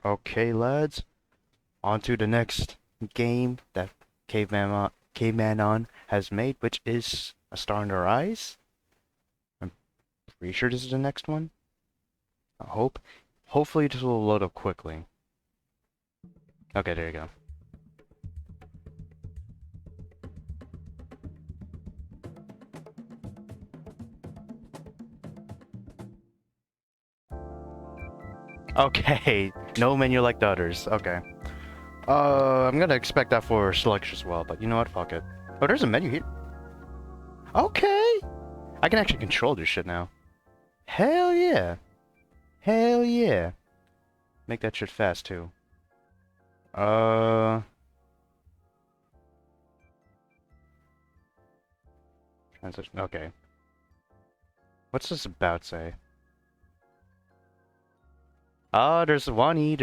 Okay, lads. On to the next game that Cavemanon has made, which is A Star in Our Eyes. I'm pretty sure this is the next one. I hope. Hopefully this will load up quickly. Okay, there you go. Okay, no menu like the others. Okay. I'm gonna expect that for selection as well, but you know what? Fuck it. Oh, there's a menu here. Okay! I can actually control this shit now. Hell yeah! Hell yeah! Make that shit fast too. Uh, Transition. Okay. What's this about say? Ah, there's one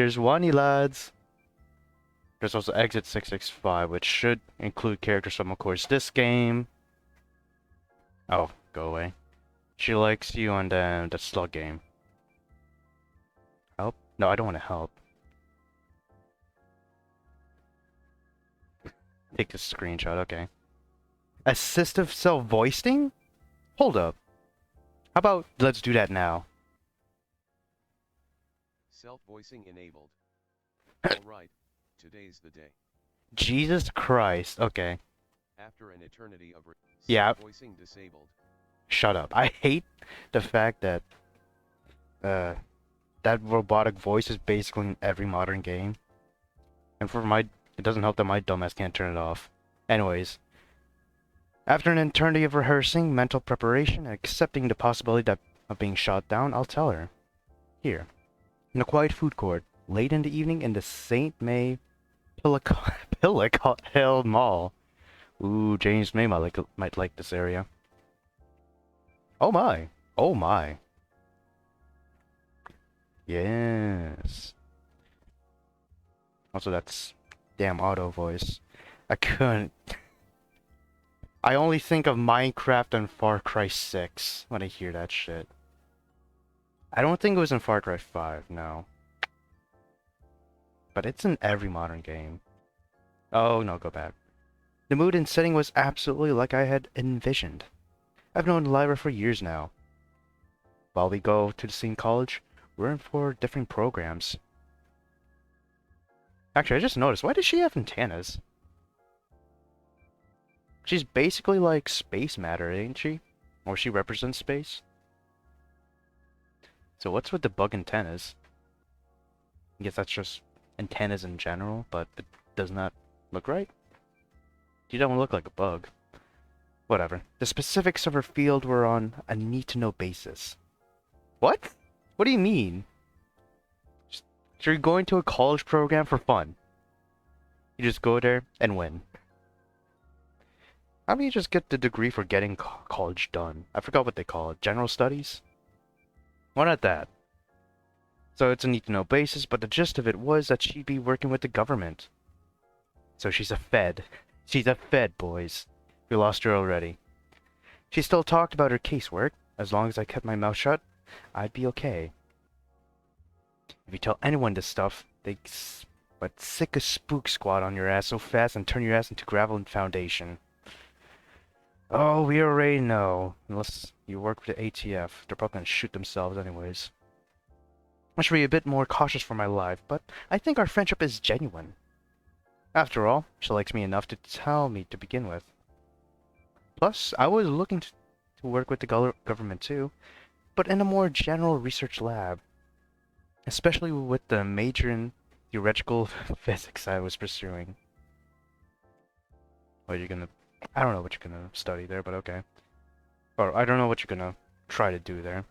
lads. There's also Exit 665, which should include characters from, of course, this game. Oh, go away. She likes you on the slug game. Help? No, I don't want to help. Take this screenshot, okay. Assistive self-voicing? Hold up. How about let's do that now? Self-voicing enabled. Alright, today's the day. Jesus Christ, okay. After an eternity of Yeah, self-voicing disabled. shut up. I hate the fact that, uh, that robotic voice is basically in every modern game. And it doesn't help that my dumbass can't turn it off. Anyways, after an eternity of rehearsing, mental preparation, and accepting the possibility of being shot down, I'll tell her. Here, in a quiet food court, late in the evening in the St. May Pillicock Hill Mall. Ooh, James May might like this area. Oh my. Oh my. Yes. Also, that's damn auto voice. I couldn't. I only think of Minecraft and Far Cry 6 when I hear that shit. I don't think it was in Far Cry 5, no. But it's in every modern game. Oh, no, go back. The mood and setting was absolutely like I had envisioned. I've known Lyra for years now. While we go to the same college, we're in for different programs. Actually, I just noticed, why does she have antennas? She's basically like space matter, ain't she? Or she represents space? So what's with the bug antennas? I guess that's just antennas in general, but it does not look right. You don't look like a bug. Whatever. The specifics of her field were on a need-to-know basis. What? What do you mean? So you're going to a college program for fun. You just go there and win. How do you just get the degree for getting college done? I forgot what they call it. General studies? Why not that? So it's a need-to-know basis, but the gist of it was that she'd be working with the government. So she's a Fed. She's a Fed, boys. We lost her already. She still talked about her casework. As long as I kept my mouth shut, I'd be okay. If you tell anyone this stuff, but sick a spook squad on your ass so fast and turn your ass into gravel and foundation. Oh, we already know. Unless you work with the ATF, they're probably gonna shoot themselves anyways. I should be a bit more cautious for my life, but I think our friendship is genuine. After all, she likes me enough to tell me to begin with. Plus, I was looking to work with the government too, but in a more general research lab. Especially with the major in theoretical physics I was pursuing. What are you gonna... I don't know what you're gonna study there, but okay. Or, I don't know what you're gonna try to do there.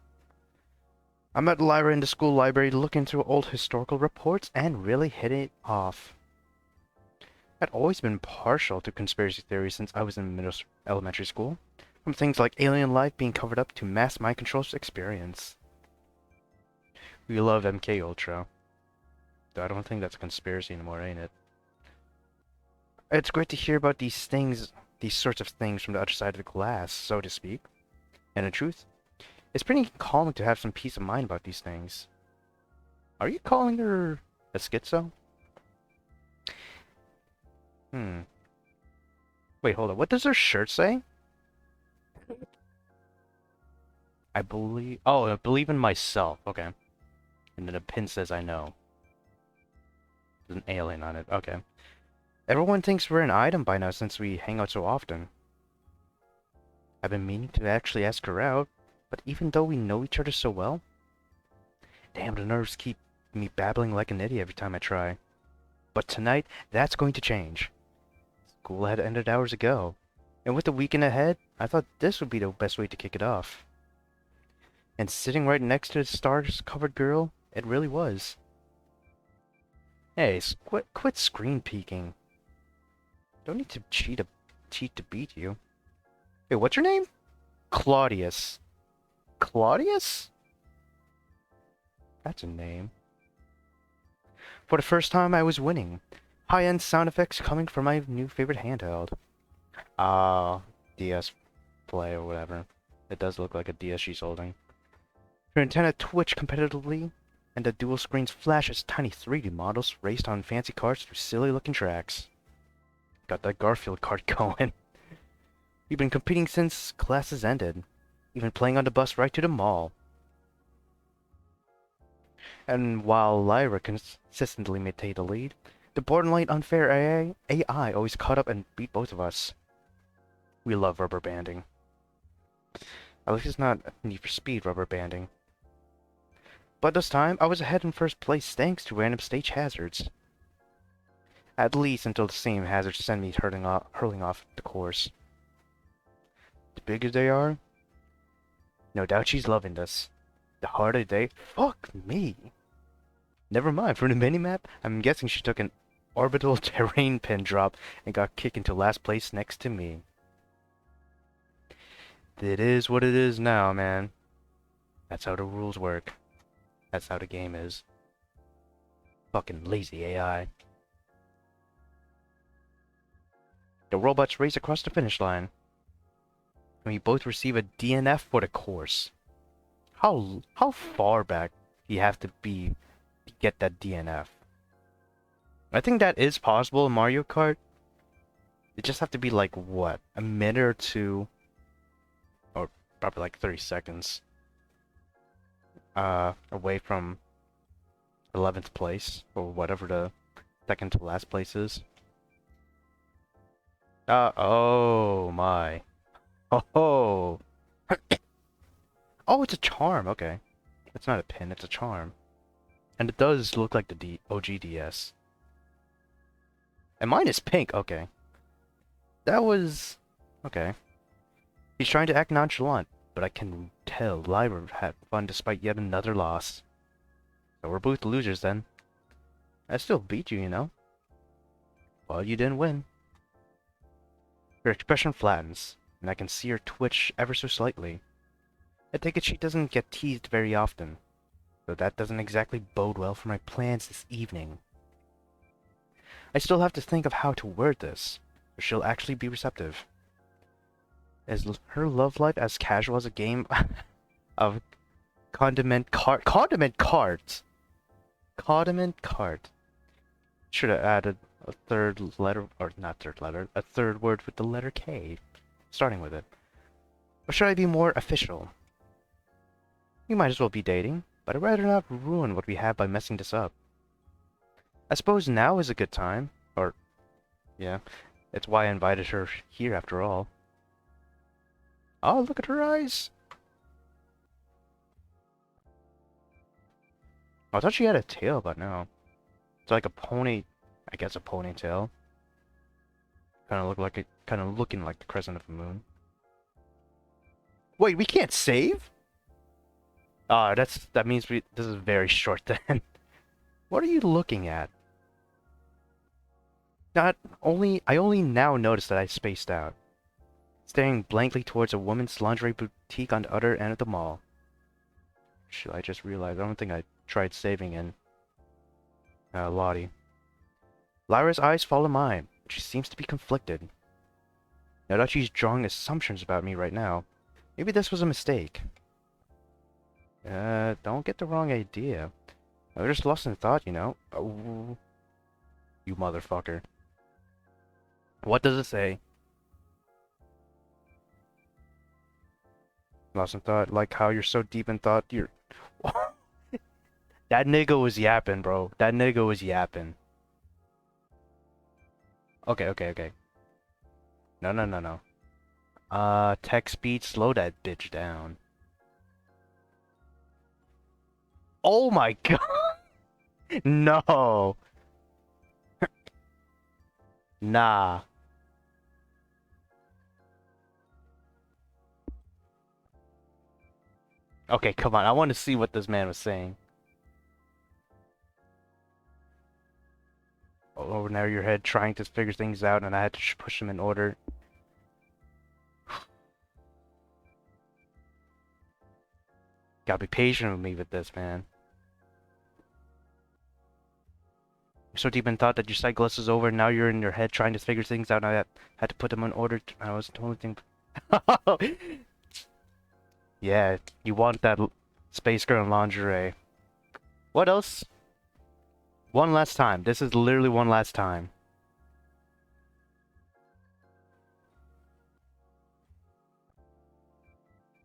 I met Lyra in the school library looking through old historical reports and really hit it off. I'd always been partial to conspiracy theories since I was in elementary school. From things like alien life being covered up to mass mind control experience. We love MK Ultra. Though I don't think that's a conspiracy anymore, ain't it? It's great to hear about these sorts of things from the other side of the glass, so to speak. And in truth, it's pretty calming to have some peace of mind about these things. Are you calling her A schizo? Hmm. Wait, hold on. What does her shirt say? I believe... Oh, I believe in myself. Okay. And then a pin says I know. There's an alien on it. Okay. Everyone thinks we're an item by now since we hang out so often. I've been meaning to actually ask her out, but even though we know each other so well... Damn, the nerves keep me babbling like an idiot every time I try. But tonight, that's going to change. School had ended hours ago. And with the weekend ahead, I thought this would be the best way to kick it off. And sitting right next to the stars-covered girl, it really was. Hey, quit screen peeking. Don't need to cheat to beat you. Hey, what's your name? Claudius. Claudius? That's a name. For the first time, I was winning. High-end sound effects coming from my new favorite handheld. DS Play or whatever. It does look like a DS she's holding. Her antenna twitched competitively, and the dual screens flash as tiny 3D models raced on fancy cars through silly-looking tracks. Got that Garfield card going. We've been competing since classes ended, even playing on the bus right to the mall. And while Lyra consistently maintained the lead, the borderline unfair AI always caught up and beat both of us. We love rubber banding. At least it's not Need for Speed rubber banding. But this time, I was ahead in first place thanks to random stage hazards. At least until the same hazards send me hurling off the course. The bigger they are, no doubt she's loving this. The harder they... Fuck me! Never mind, from the minimap, I'm guessing she took an orbital terrain pin drop and got kicked into last place next to me. It is what it is now, man. That's how the rules work. That's how the game is. Fucking lazy AI. The robots race across the finish line. And we both receive a DNF for the course. How far back do you have to be to get that DNF? I think that is possible in Mario Kart. You just have to be like, what? A minute or two, or probably like 30 seconds away from 11th place, or whatever the second to last place is. Oh my. Oh. Oh, it's a charm, okay. It's not a pin, it's a charm. And it does look like the OGDS. And mine is pink, okay. That was... okay. He's trying to act nonchalant, but I can tell Lyra had fun despite yet another loss. So we're both losers then. I still beat you, you know. Well, you didn't win. Her expression flattens, and I can see her twitch ever so slightly. I take it she doesn't get teased very often, though that doesn't exactly bode well for my plans this evening. I still have to think of how to word this, so she'll actually be receptive. Is her love life as casual as a game of condiment cards? Condiment card. Should have added a third letter, or not third letter, a third word with the letter K, starting with it. Or should I be more official? We might as well be dating, but I'd rather not ruin what we have by messing this up. I suppose now is a good time, or, yeah, it's why I invited her here after all. Oh, look at her eyes! I thought she had a tail, but no. It's like a pony, I guess a ponytail. Kind of looking like the crescent of the moon. Wait, we can't save? Ah, that means this is very short then. What are you looking at? I only now noticed that I spaced out. Staring blankly towards a woman's lingerie boutique on the other end of the mall. Shit, I just realized I don't think I tried saving in Lottie. Lyra's eyes follow mine, but she seems to be conflicted. Now that she's drawing assumptions about me right now, maybe this was a mistake. Don't get the wrong idea. I was just lost in thought, you know? Oh, you motherfucker. What does it say? Lost in thought, like how you're so deep in thought, you're... That nigga was yapping, bro. That nigga was yapping. Okay, okay, okay. No, no, no, no. Text speed, slow that bitch down. Oh my god! No! Nah. Okay, come on. I want to see what this man was saying. Over now your head trying to figure things out, and I had to push them in order. Gotta be patient with me with this, man. You're so deep in thought that your cyclist is over, and now you're in your head trying to figure things out, and I had to put them in order. I was totally thinking... Yeah, you want that space girl in lingerie. What else? One last time. This is literally one last time.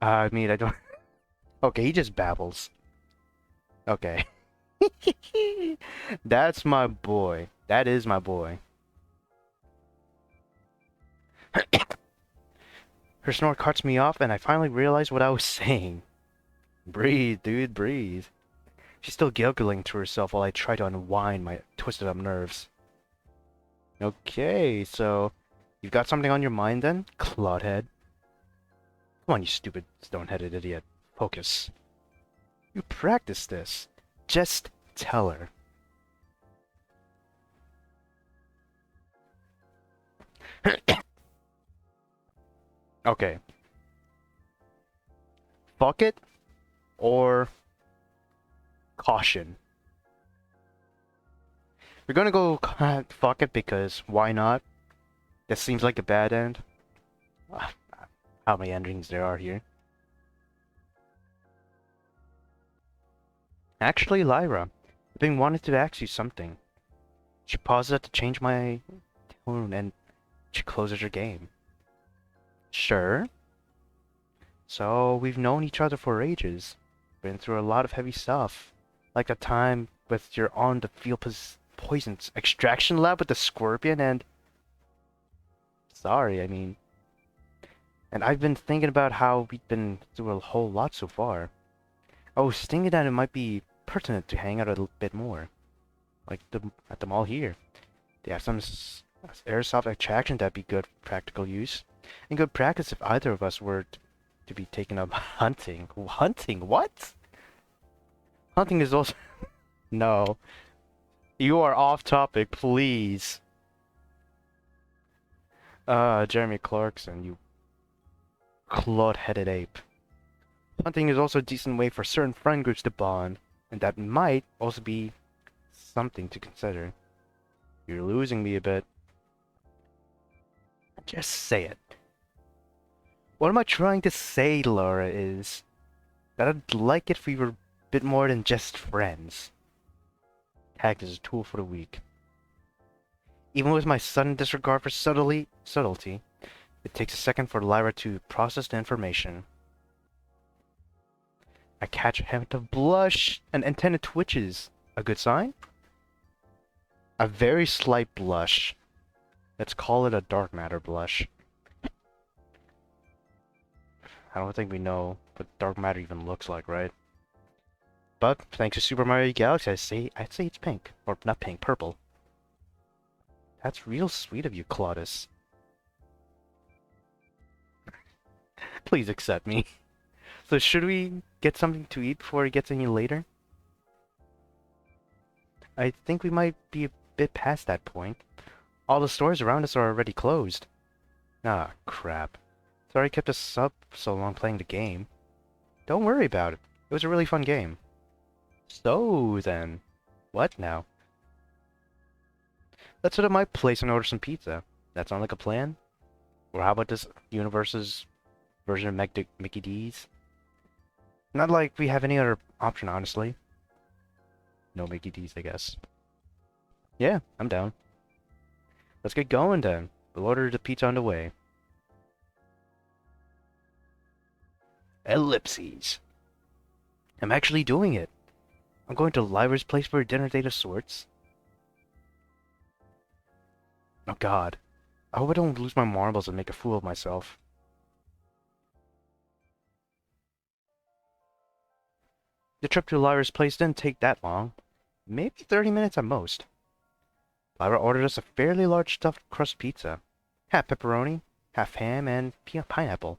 I mean, I don't... Okay, he just babbles. Okay. That's my boy. That is my boy. Her snort cuts me off, and I finally realized what I was saying. Breathe, dude, breathe. She's still giggling to herself while I try to unwind my twisted up nerves. Okay, so... You've got something on your mind then, Clodhead? Come on, you stupid, stone-headed idiot. Focus. You practiced this. Just tell her. Okay. Fuck it or caution. We're gonna go fuck it because why not? This seems like a bad end. How many endings there are here? Actually, Lyra, I've been wanting to ask you something. She pauses to change my tone and she closes her game. Sure. So, we've known each other for ages. Been through a lot of heavy stuff. Like the time with your on the field poisons extraction lab with the scorpion and... Sorry, I mean... And I've been thinking about how we've been through a whole lot so far. I was thinking that it might be pertinent to hang out a little bit more. Like at the mall here. They have some airsoft attraction that'd be good for practical use. And good practice if either of us were to be taken up hunting. Hunting? What? Hunting is also... No. You are off topic, please. Jeremy Clarkson, you clod-headed ape. Hunting is also a decent way for certain friend groups to bond, and that might also be something to consider. You're losing me a bit. Just say it. What am I trying to say, Laura, is that I'd like it if we were a bit more than just friends. Tact is a tool for the weak. Even with my sudden disregard for subtlety, it takes a second for Lyra to process the information. I catch a hint of blush and antenna twitches. A good sign? A very slight blush. Let's call it a dark matter blush. I don't think we know what dark matter even looks like, right? But thanks to Super Mario Galaxy, I'd say it's pink. Or not pink, purple. That's real sweet of you, Claudius. Please accept me. So should we get something to eat before it gets any later? I think we might be a bit past that point. All the stores around us are already closed. Ah, crap. Sorry I kept us up so long playing the game. Don't worry about it. It was a really fun game. So then, what now? Let's head to my place and order some pizza. That sound like a plan? Or how about this universe's version of Mickey D's? Not like we have any other option, honestly. No Mickey D's, I guess. Yeah, I'm down. Let's get going then. We'll order the pizza on the way. Ellipses. I'm actually doing it. I'm going to Lyra's place for a dinner date of sorts. Oh god. I hope I don't lose my marbles and make a fool of myself. The trip to Lyra's place didn't take that long. Maybe 30 minutes at most. Lyra ordered us a fairly large stuffed crust pizza. Half pepperoni, half ham, and pineapple.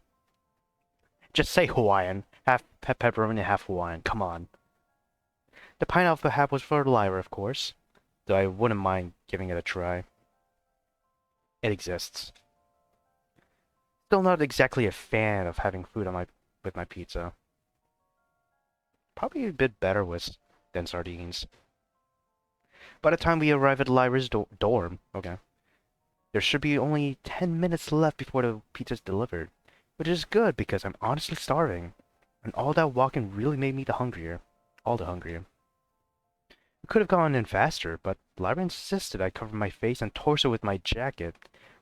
Just say Hawaiian. Half pepperoni, half Hawaiian. Come on. The pineapple half was for Lyra, of course. Though I wouldn't mind giving it a try. It exists. Still not exactly a fan of having food on with my pizza. Probably a bit better with than sardines. By the time we arrive at Lyra's dorm, okay, there should be only 10 minutes left before the pizza's delivered, which is good because I'm honestly starving, and all that walking really made me all the hungrier. We could have gone in faster, but Lyra insisted I cover my face and torso with my jacket,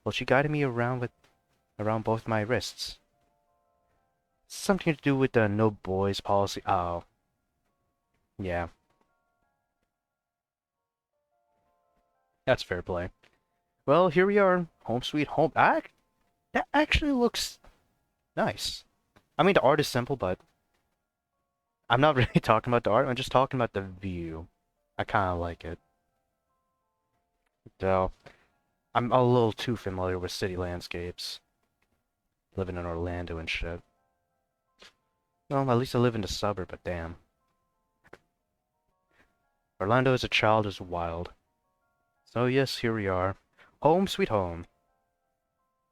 while she guided me around both my wrists. Something to do with the no boys policy. Oh, yeah, that's fair play. Well, here we are, home sweet home. That actually looks nice. I mean, the art is simple, but I'm not really talking about the art. I'm just talking about the view. I kind of like it. Though, I'm a little too familiar with city landscapes. Living in Orlando and shit. Well, at least I live in the suburb, but damn. Orlando as a child is wild. So yes, here we are. Home sweet home.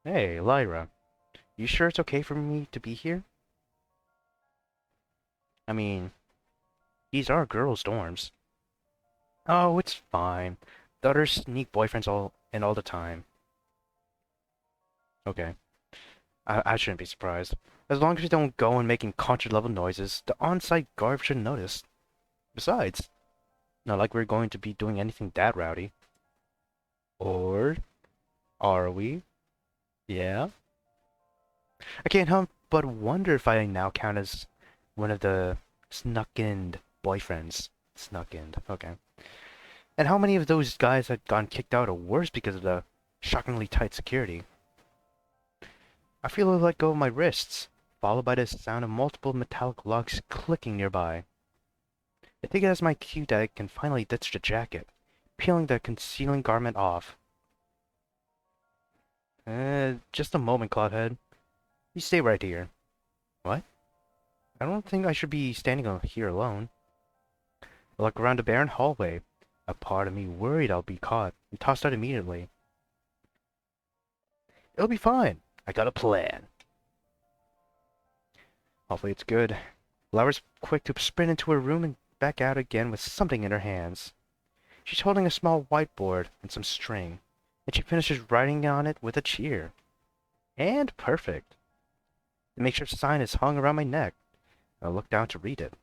Hey, Lyra. You sure it's okay for me to be here? I mean, these are girls' dorms. Oh, it's fine. The others sneak boyfriends all the time. Okay. I shouldn't be surprised. As long as you don't go and making concert-level noises, the on-site guard should notice. Besides, not like we're going to be doing anything that rowdy. Or are we? Yeah? I can't help but wonder if I now count as one of the snuck-in boyfriends. Snuck-in, okay. And how many of those guys had gone kicked out or worse because of the shockingly tight security? I feel it let go of my wrists, followed by the sound of multiple metallic locks clicking nearby. I take it as my cue that I can finally ditch the jacket, peeling the concealing garment off. Just a moment, Cloudhead. You stay right here. What? I don't think I should be standing here alone. I look around the barren hallway, a part of me worried I'll be caught and tossed out immediately. It'll be fine. I got a plan. Hopefully it's good. Laura's quick to sprint into her room and back out again with something in her hands. She's holding a small whiteboard and some string, and she finishes writing on it with a cheer. And perfect. It makes her sign is hung around my neck. I look down to read it.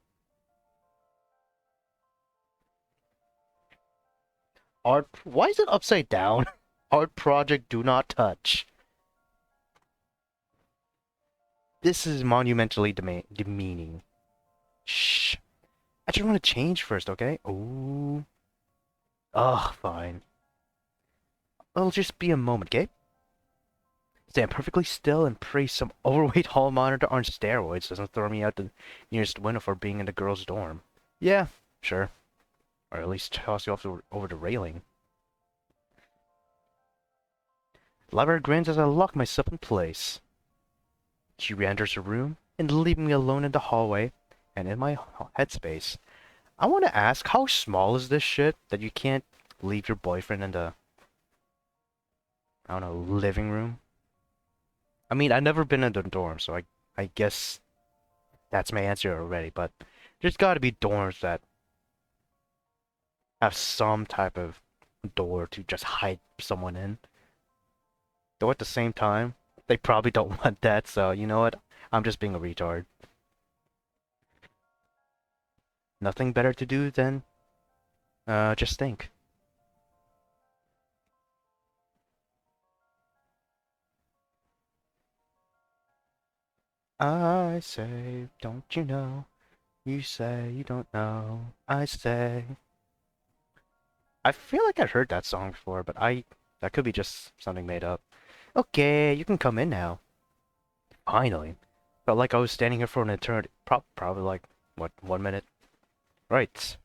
Art. Why is it upside down? Art project do not touch. This is monumentally demeaning. Shh. I just want to change first, okay? Ooh. Ugh, fine. It'll just be a moment, okay? Stand perfectly still and pray some overweight hall monitor on steroids doesn't throw me out the nearest window for being in the girls' dorm. Yeah, sure. Or at least toss you off over the railing. Lyra grins as I lock myself in place. She re-enters her room and leaving me alone in the hallway and in my headspace. I want to ask, how small is this shit that you can't leave your boyfriend in the, I don't know, living room? I mean, I've never been in the dorm, so I guess that's my answer already, but there's gotta be dorms that have some type of door to just hide someone in. Though at the same time, they probably don't want that, so you know what? I'm just being a retard. Nothing better to do than Just think. I say, don't you know? You say you don't know. I say. I feel like I've heard that song before, but that could be just something made up. Okay, you can come in now. Finally. Felt like I was standing here for an eternity. Probably like, what, 1 minute? Right.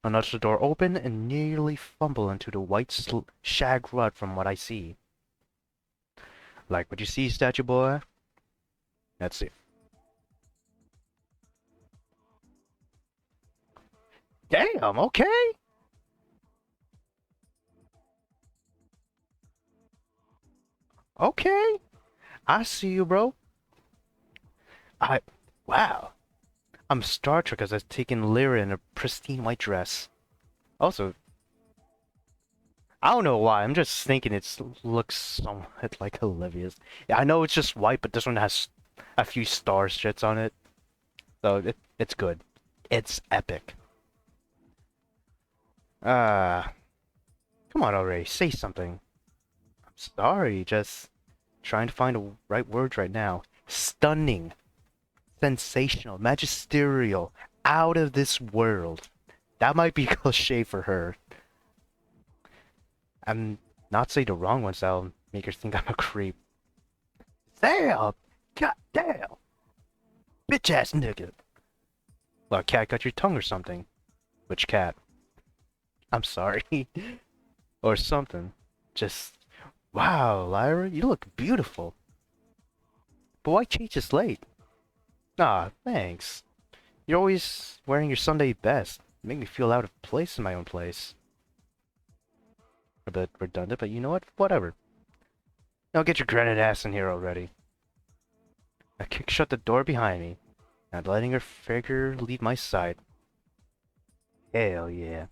I nudged the door open and nearly fumble into the white shag rug from what I see. Like what you see, statue boy? Let's see. Damn, okay. Okay. I see you, bro. I... Wow. I'm Star Trek as I've taken Lyra in a pristine white dress. Also, I don't know why, I'm just thinking it looks somewhat like Olivia's. Yeah, I know it's just white, but this one has a few star shits on it. So it's good. It's epic. Ah, come on already, say something. I'm sorry, just trying to find the right words right now. Stunning, sensational, magisterial, out of this world. That might be cliche for her. I'm not saying the wrong ones that'll make her think I'm a creep. Damn! God damn! Bitch ass nigga! Well, cat got your tongue or something. Which cat? I'm sorry. Or something. Just, wow, Lyra, you look beautiful. But why change this late? Ah, thanks. You're always wearing your Sunday best. You make me feel out of place in my own place. A bit redundant, but you know what? Whatever. Now get your granite ass in here already. I kicked shut the door behind me, not letting her figure leave my sight. Hell yeah.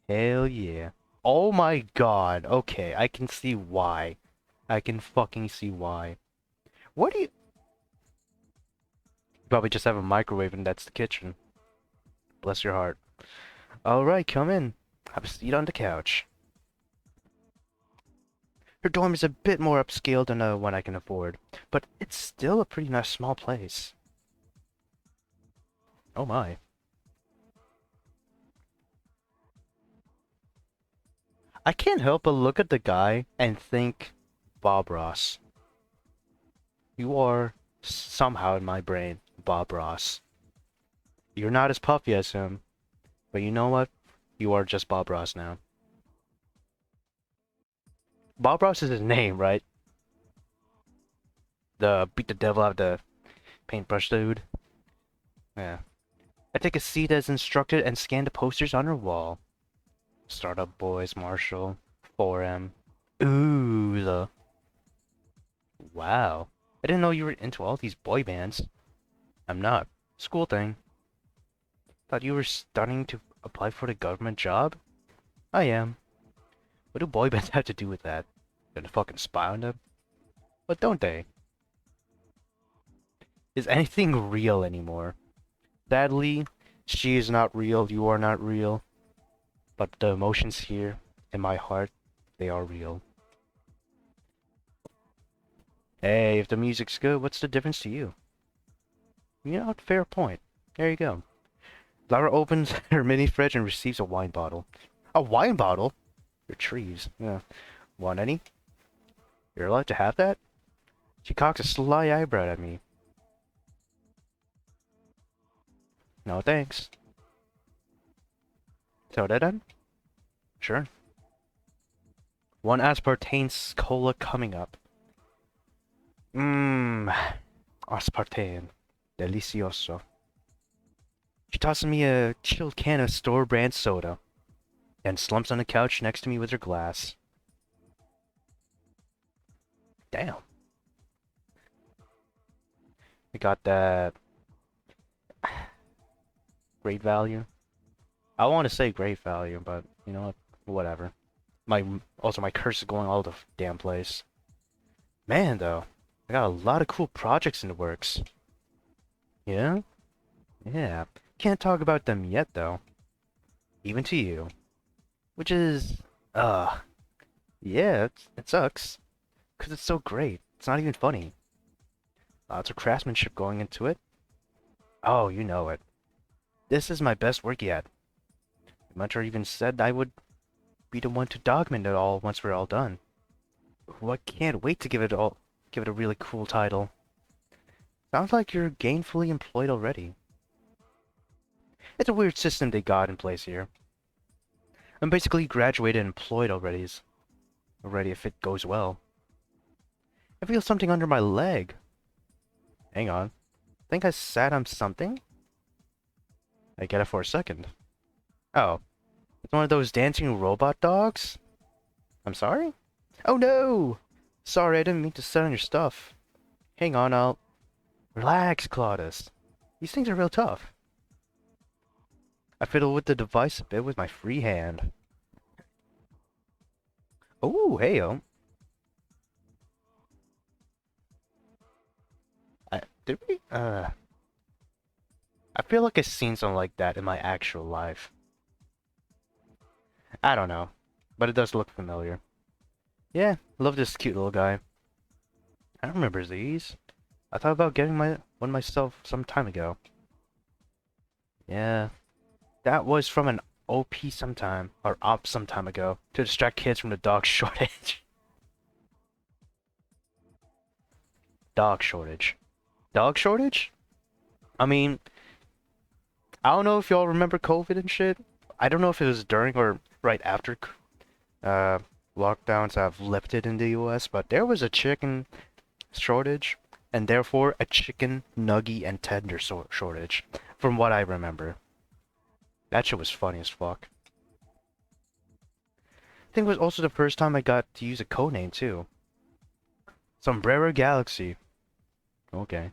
Hell yeah. Oh my god. Okay, I can see why. I can fucking see why. What do you... Probably just have a microwave and that's the kitchen. Bless your heart. Alright, come in. Have a seat on the couch. Her dorm is a bit more upscale than the one I can afford, but it's still a pretty nice small place. Oh my. I can't help but look at the guy and think, Bob Ross. You are somehow in my brain, Bob Ross. You're not as puffy as him, but you know what? You are just Bob Ross now. Bob Ross is his name, right? The beat the devil out of the paintbrush dude. Yeah. I take a seat as instructed and scan the posters on her wall. Startup Boys, Marshall, 4M. Ooh, the... Wow. I didn't know you were into all these boy bands. I'm not. School thing. Thought you were starting to apply for the government job? I am. What do boy bands have to do with that? Gonna fucking spy on them? But don't they? Is anything real anymore? Sadly, she is not real, you are not real. But the emotions here, in my heart, they are real. Hey, if the music's good, what's the difference to you? You know, fair point. There you go. Lara opens her mini fridge and receives a wine bottle. A wine bottle? Retrieves. Yeah. Want any? You're allowed to have that? She cocks a sly eyebrow at me. No thanks. Soda then? Sure. One aspartame cola coming up. Mmm. Aspartame. Delicioso. She tosses me a chilled can of store-brand soda, then slumps on the couch next to me with her glass. Damn. We got that great value. I want to say great value, but you know what? Whatever. My curse is going all over the damn place. Man, though, I got a lot of cool projects in the works. Yeah? Yeah. Can't talk about them yet, though. Even to you. Which is... Uh... Yeah, it sucks. Because it's so great. It's not even funny. Lots of craftsmanship going into it. Oh, you know it. This is my best work yet. The mentor even said I would be the one to document it all once we're all done. I can't wait to give it a really cool title. Sounds like you're gainfully employed already. It's a weird system they got in place here. I'm basically graduated and employed already if it goes well. I feel something under my leg. Hang on. Think I sat on something? I get it for a second. Oh, it's one of those dancing robot dogs? I'm sorry? Oh no! Sorry, I didn't mean to sit on your stuff. Hang on, I'll... Relax, Claudius. These things are real tough. I fiddle with the device a bit with my free hand. Oh, heyo. Did we? I feel like I've seen something like that in my actual life. I don't know, but it does look familiar. Yeah, love this cute little guy. I remember these. I thought about getting one myself some time ago. Yeah, that was from an OP sometime, or op some time ago, to distract kids from the dog shortage. Dog shortage. Dog shortage? I mean, I don't know if y'all remember COVID and shit. I don't know if it was during or right after uh, lockdowns have lifted in the US, but there was a chicken shortage, and therefore a chicken nugget and tender shortage, from what I remember. That shit was funny as fuck. I think it was also the first time I got to use a codename too. Sombrero Galaxy. Okay.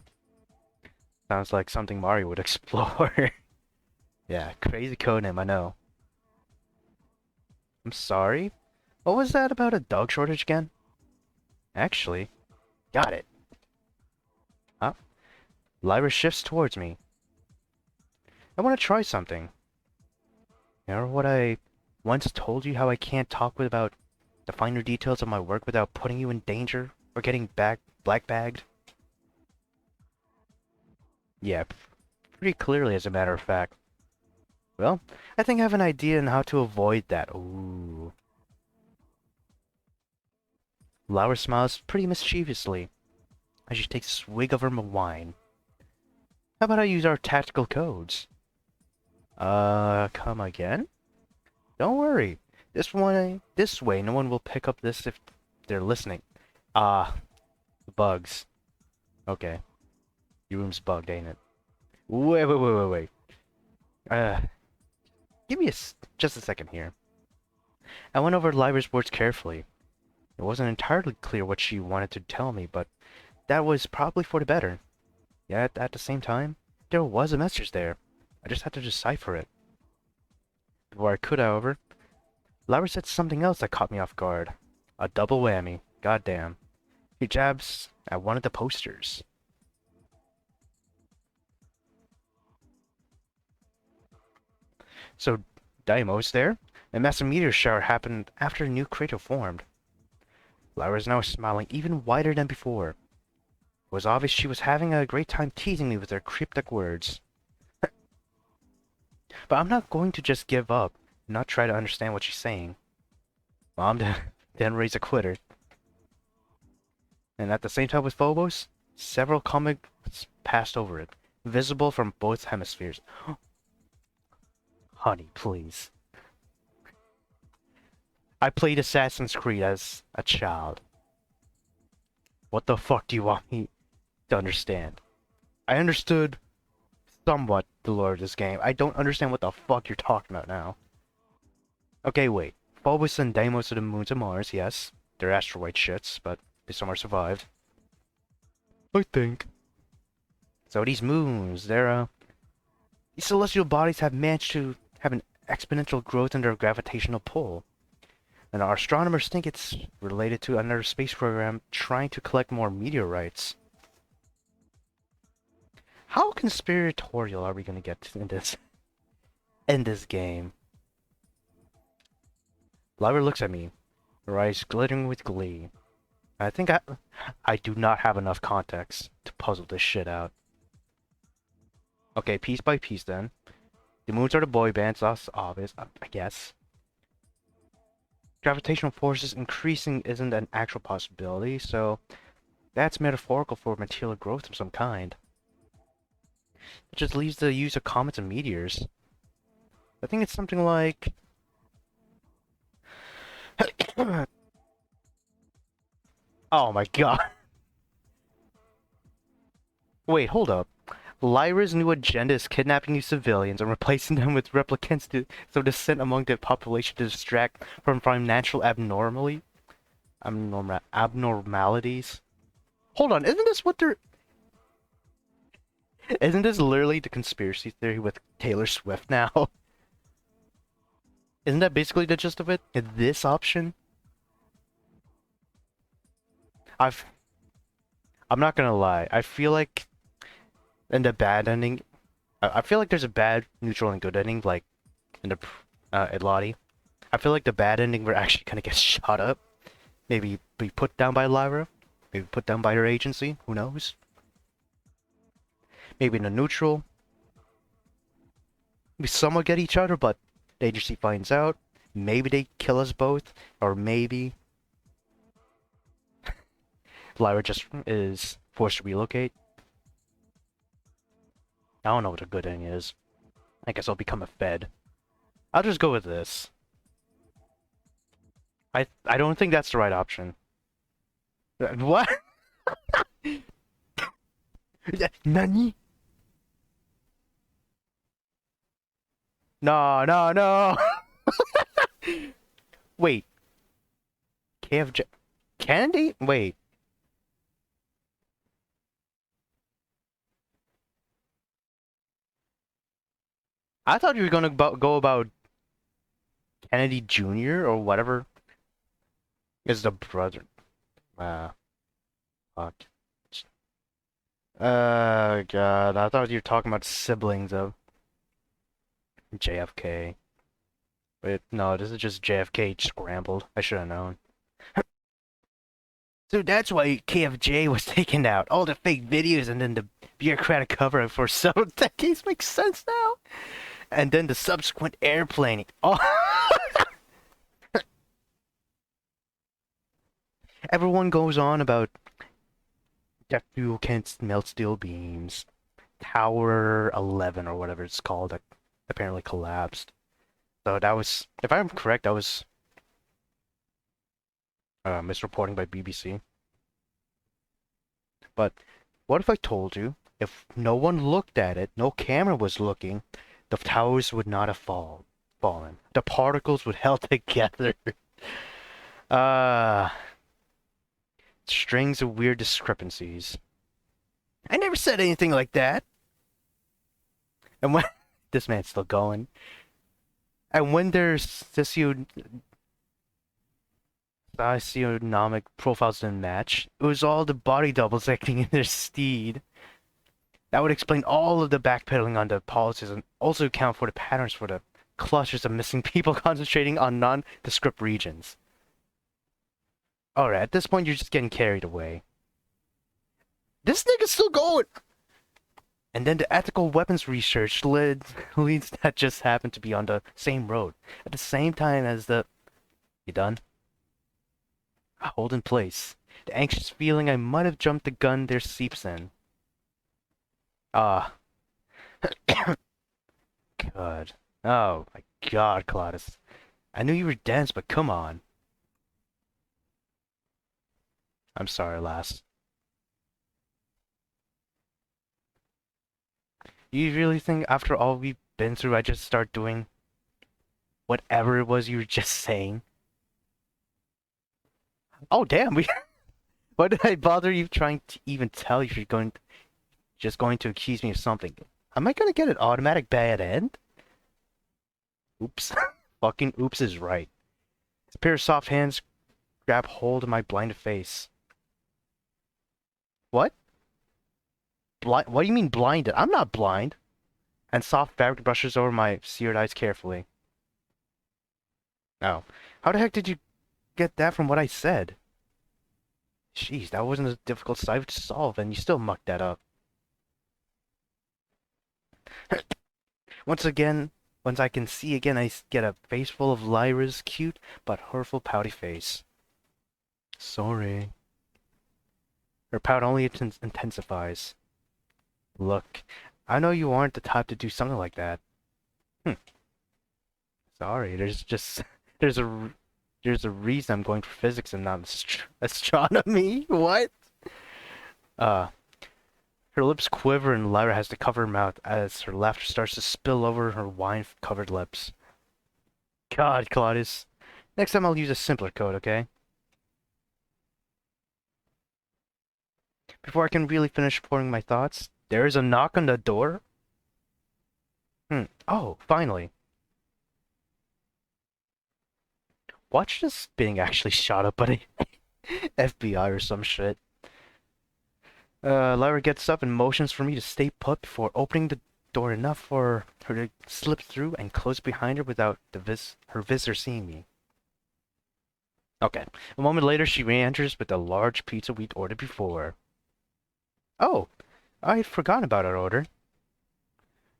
Sounds like something Mario would explore. Yeah, crazy codename, I know. I'm sorry? What was that about a dog shortage again? Actually, got it. Huh? Lyra shifts towards me. I want to try something. Remember what I once told you how I can't talk about the finer details of my work without putting you in danger or getting black bagged? Yeah, pretty clearly as a matter of fact. Well, I think I have an idea on how to avoid that. Ooh. Laura smiles pretty mischievously as she takes a swig of her wine. How about I use our tactical codes? Come again? Don't worry. This way, no one will pick up this if they're listening. Ah, bugs. Okay. Your room's bugged, ain't it? Wait. Uh, give me just a second here. I went over Lyra's words carefully. It wasn't entirely clear what she wanted to tell me, but that was probably for the better. Yet, at the same time, there was a message there. I just had to decipher it. Before I could, however, Lyra said something else that caught me off guard. A double whammy. Goddamn. He jabs at one of the posters. So, Daimo's there? A massive meteor shower happened after a new crater formed. Lyra is now smiling even wider than before. It was obvious she was having a great time teasing me with her cryptic words. But I'm not going to just give up and not try to understand what she's saying. Mom then raised a quitter. And at the same time with Phobos, several comets passed over it, visible from both hemispheres. Honey, please. I played Assassin's Creed as a child. What the fuck do you want me to understand? I understood somewhat the lore of this game. I don't understand what the fuck you're talking about now. Okay, wait. Phobos and Deimos are the moons of Mars, yes. They're asteroid shits, but they somehow survived. I think. So these moons, these celestial bodies have managed to have an exponential growth in their gravitational pull. And our astronomers think it's related to another space program trying to collect more meteorites. How conspiratorial are we gonna get in this game? Lyra looks at me, her eyes glittering with glee. I think I do not have enough context to puzzle this shit out. Okay, piece by piece then. The moons are the boy bands, that's obvious, I guess. Gravitational forces increasing isn't an actual possibility, so that's metaphorical for material growth of some kind. It just leaves the use of comets and meteors. I think it's something like... Oh my god. Wait, hold up. Lyra's new agenda is kidnapping new civilians and replacing them with replicants so descent among the population to distract from natural abnormalities. Hold on, isn't this what they're... Isn't this literally the conspiracy theory with Taylor Swift now? Isn't that basically the gist of it? This option? I'm not gonna lie, I feel like in the bad ending, I feel like there's a bad, neutral, and good ending, like in the at Lottie. I feel like the bad ending we're actually gonna get shot up. Maybe be put down by Lyra. Maybe put down by her agency. Who knows? Maybe in the neutral, we somewhat get each other, but the agency finds out. Maybe they kill us both, or maybe Lyra just is forced to relocate. I don't know what a good ending is. I guess I'll become a Fed. I'll just go with this. I don't think that's the right option. What? Nani? No, no, no! Wait. KFJ... Kennedy? Wait. I thought you were gonna go about Kennedy Jr. or whatever is the brother. Fuck. God, I thought you were talking about siblings of JFK. But no, this is just JFK scrambled. I should have known. So that's why KFJ was taken out. All the fake videos and then the bureaucratic cover-up for several decades makes sense now. And then the subsequent airplaning. Oh. Everyone goes on about jet fuel can't melt steel beams. Tower 11 or whatever it's called that apparently collapsed. So that was, if I'm correct, that was misreporting by BBC. But what if I told you, if no one looked at it, no camera was looking, the towers would not have fallen. The particles would held together. Uh, strings of weird discrepancies. I never said anything like that. And when this man's still going. And when there's socioeconomic profiles didn't match, it was all the body doubles acting in their stead. That would explain all of the backpedaling on the policies and also account for the patterns for the clusters of missing people concentrating on nondescript regions. Alright, at this point you're just getting carried away. This nigga's still going! And then the ethical weapons research leads that just happened to be on the same road. At the same time as the... You done? Hold in place. The anxious feeling I might have jumped the gun there seeps in. Ah. God. Oh my god, Claudius. I knew you were dense, but come on. I'm sorry, lass. You really think after all we've been through, I just start doing whatever it was you were just saying? Oh, damn, we... Why did I bother you trying to even tell you if you're just going to accuse me of something? Am I gonna get an automatic bad end? Oops. Fucking oops is right. A pair of soft hands grab hold of my blinded face. What? blind. What do you mean blinded? I'm not blind. And soft fabric brushes over my seared eyes carefully. Oh. How the heck did you get that from what I said? Jeez, that wasn't a difficult cipher to solve, and you still mucked that up. Once again, once I can see again, I get a face full of Lyra's cute but hurtful pouty face. Sorry. Her pout only intensifies. Look, I know you aren't the type to do something like that. Sorry, there's a there's a reason I'm going for physics and not astronomy. What? Uh, her lips quiver and Lyra has to cover her mouth as her laughter starts to spill over her wine-covered lips. God, Claudius. Next time I'll use a simpler code, okay? Before I can really finish pouring my thoughts, there is a knock on the door. Oh, finally. Watch this being actually shot up by the FBI or some shit. Lyra gets up and motions for me to stay put before opening the door enough for her to slip through and close behind her without her visitor seeing me. Okay. A moment later, she re-enters with the large pizza we'd ordered before. Oh, I had forgotten about our order.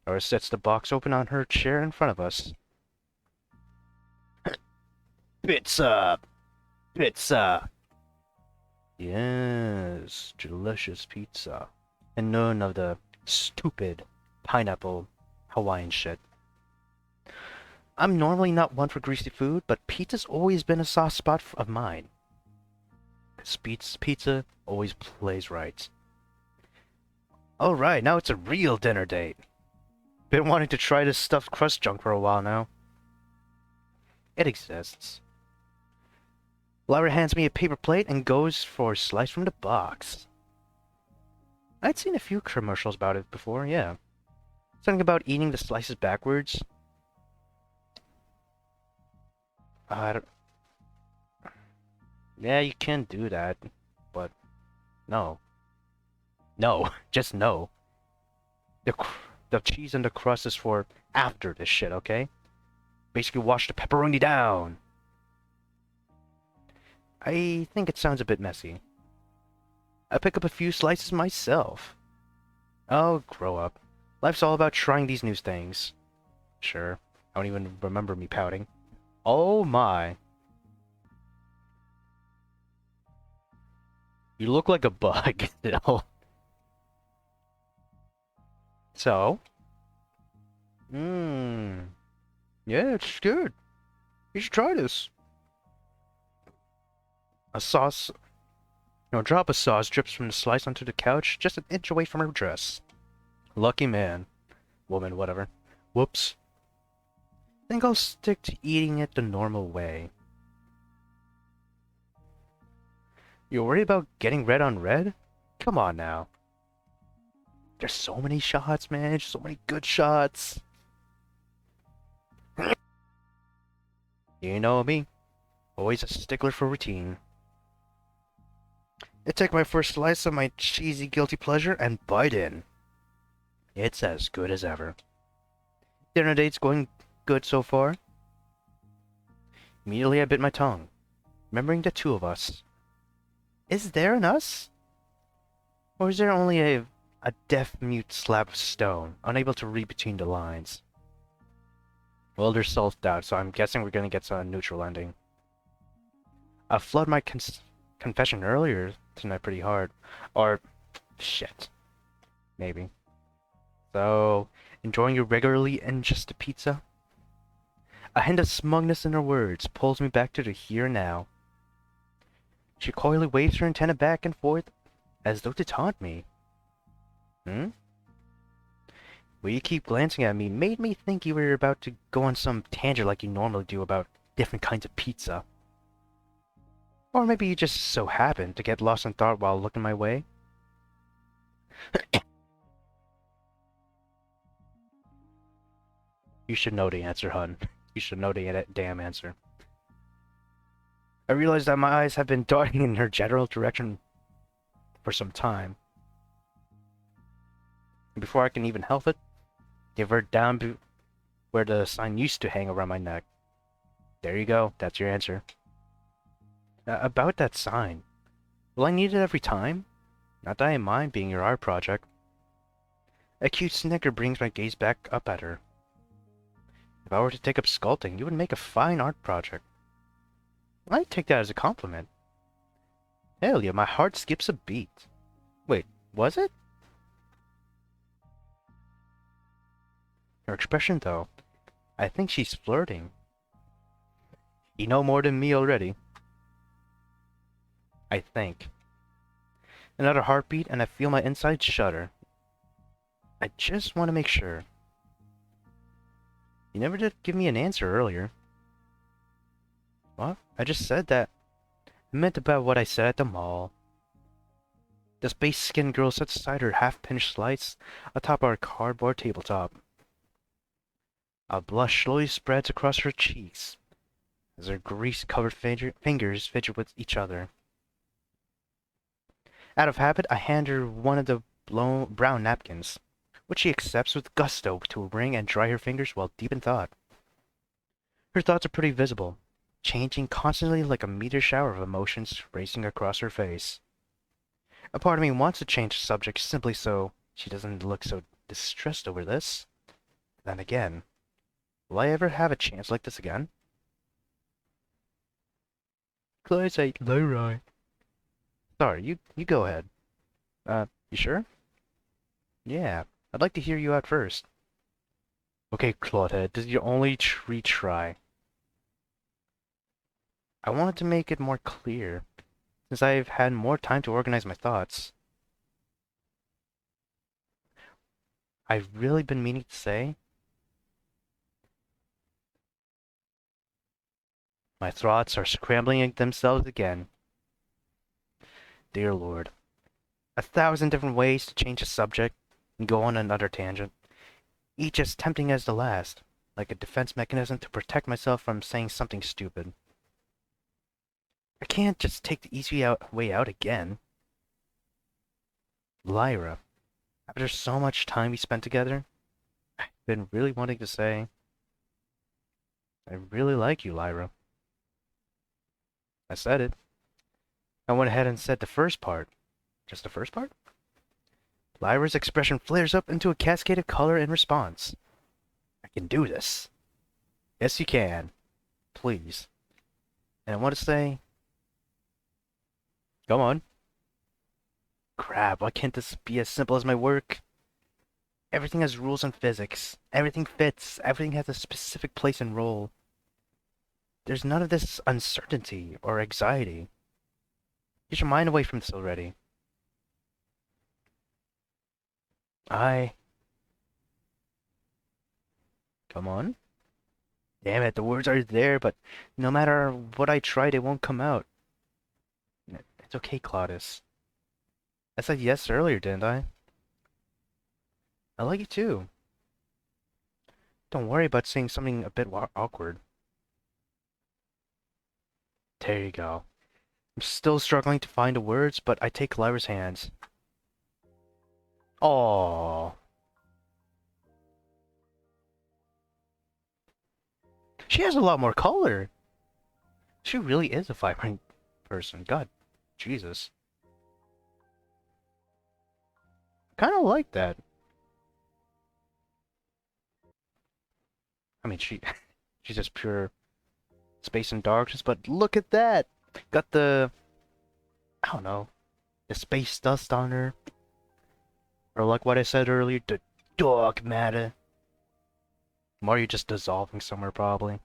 Laura sets the box open on her chair in front of us. Pizza! Pizza! Yes, delicious pizza. And none of the stupid pineapple Hawaiian shit. I'm normally not one for greasy food, but pizza's always been a soft spot of mine. 'Cause pizza always plays right. Alright, now it's a real dinner date. Been wanting to try this stuffed crust junk for a while now. It exists. Lyra hands me a paper plate and goes for a slice from the box. I'd seen a few commercials about it before, yeah. Something about eating the slices backwards. I don't... Yeah, you can do that, but no. No, just no. The cheese and the crust is for after this shit, okay? Basically wash the pepperoni down. I think it sounds a bit messy. I pick up a few slices myself. Oh, grow up. Life's all about trying these new things. Sure, I don't even remember me pouting. Oh my. You look like a bug still. So? Mmm. Yeah, it's good. You should try this. A sauce... No, drop of sauce drips from the slice onto the couch, just an inch away from her dress. Lucky man. Woman, whatever. Whoops. Think I'll stick to eating it the normal way. You're worried about getting red on red? Come on now. There's so many shots, man. There's so many good shots. You know me. Always a stickler for routine. I take my first slice of my cheesy guilty pleasure and bite in. It's as good as ever. Dinner date's going good so far. Immediately I bit my tongue, remembering the two of us. Is there an us? Or is there only a deaf-mute slab of stone, unable to read between the lines? Well, there's self-doubt, so I'm guessing we're gonna get a neutral ending. I flooded my confession earlier tonight pretty hard. Or, shit. Maybe. So, enjoying your regularly ingested pizza? A hint of smugness in her words pulls me back to the here and now. She coyly waves her antenna back and forth, as though to taunt me. Hmm? Will you keep glancing at me made me think you were about to go on some tangent like you normally do about different kinds of pizza. Or maybe you just so happened to get lost in thought while looking my way. You should know the answer, hun. You should know the damn answer. I realize that my eyes have been darting in her general direction for some time. And before I can even help it, give her down where the sign used to hang around my neck. There you go. That's your answer. About that sign. Will I need it every time? Not that I mind being your art project. A cute snicker brings my gaze back up at her. If I were to take up sculpting, you would make a fine art project. I take that as a compliment. Hell yeah, my heart skips a beat. Wait, was it? Her expression, though. I think she's flirting. You know more than me already. I think. Another heartbeat, and I feel my insides shudder. I just want to make sure. You never did give me an answer earlier. What? I just said that. I meant about what I said at the mall. The space-skinned girl sets aside her half-pinched slice atop our cardboard tabletop. A blush slowly spreads across her cheeks as her grease-covered fingers fidget with each other. Out of habit, I hand her one of the brown napkins, which she accepts with gusto to wring and dry her fingers while deep in thought. Her thoughts are pretty visible, changing constantly like a meteor shower of emotions racing across her face. A part of me wants to change the subject simply so she doesn't look so distressed over this. Then again, will I ever have a chance like this again? Close a Leroy. Sorry, you go ahead. You sure? Yeah, I'd like to hear you out first. Okay, Claudehead, this is your only retry. I wanted to make it more clear, since I've had more time to organize my thoughts. I've really been meaning to say, my thoughts are scrambling themselves again. Dear Lord, 1,000 different ways to change the subject and go on another tangent, each as tempting as the last, like a defense mechanism to protect myself from saying something stupid. I can't just take the easy way out again. Lyra, after so much time we spent together, I've been really wanting to say, I really like you, Lyra. I said it. I went ahead and said the first part. Just the first part? Lyra's expression flares up into a cascade of color in response. I can do this. Yes, you can. Please. And I want to say, come on. Crap, why can't this be as simple as my work? Everything has rules in physics. Everything fits. Everything has a specific place and role. There's none of this uncertainty or anxiety. Get your mind away from this already. Come on. Damn it, the words are there, but no matter what I try, they won't come out. It's okay, Claudius. I said yes earlier, didn't I? I like you too. Don't worry about saying something a bit awkward. There you go. I'm still struggling to find the words, but I take Lyra's hands. Aww. She has a lot more color. She really is a vibrant person. God, Jesus. Kind of like that. I mean, she's just pure space and darkness, but look at that! Got the, I don't know, the space dust on her. Or like what I said earlier, the dark matter. Or you just dissolving somewhere, probably.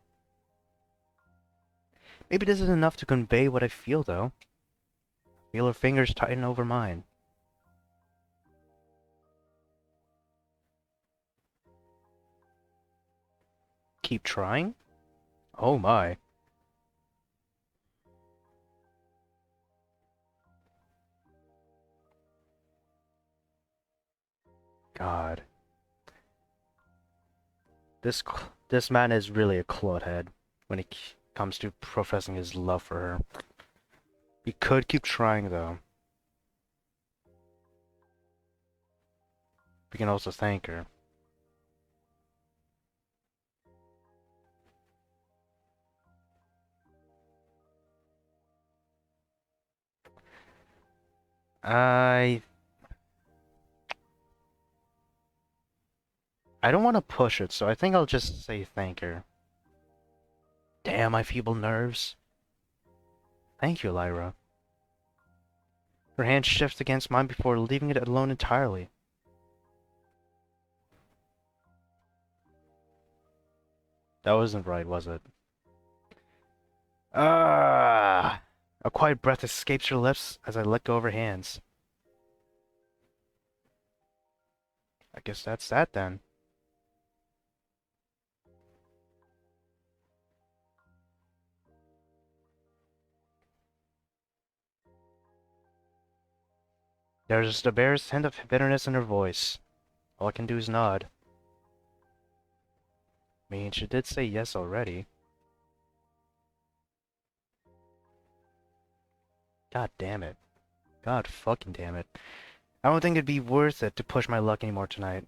Maybe this is enough to convey what I feel, though. Feel her fingers tighten over mine. Keep trying? Oh my. God. This man is really a clothead when it comes to professing his love for her. He could keep trying, though. We can also thank her. I don't want to push it, so I think I'll just say thank her. Damn, my feeble nerves. Thank you, Lyra. Her hand shifts against mine before leaving it alone entirely. That wasn't right, was it? Ah! A quiet breath escapes her lips as I let go of her hands. I guess that's that then. There's just a barest hint of bitterness in her voice. All I can do is nod. I mean, she did say yes already. God damn it. God fucking damn it. I don't think it'd be worth it to push my luck anymore tonight.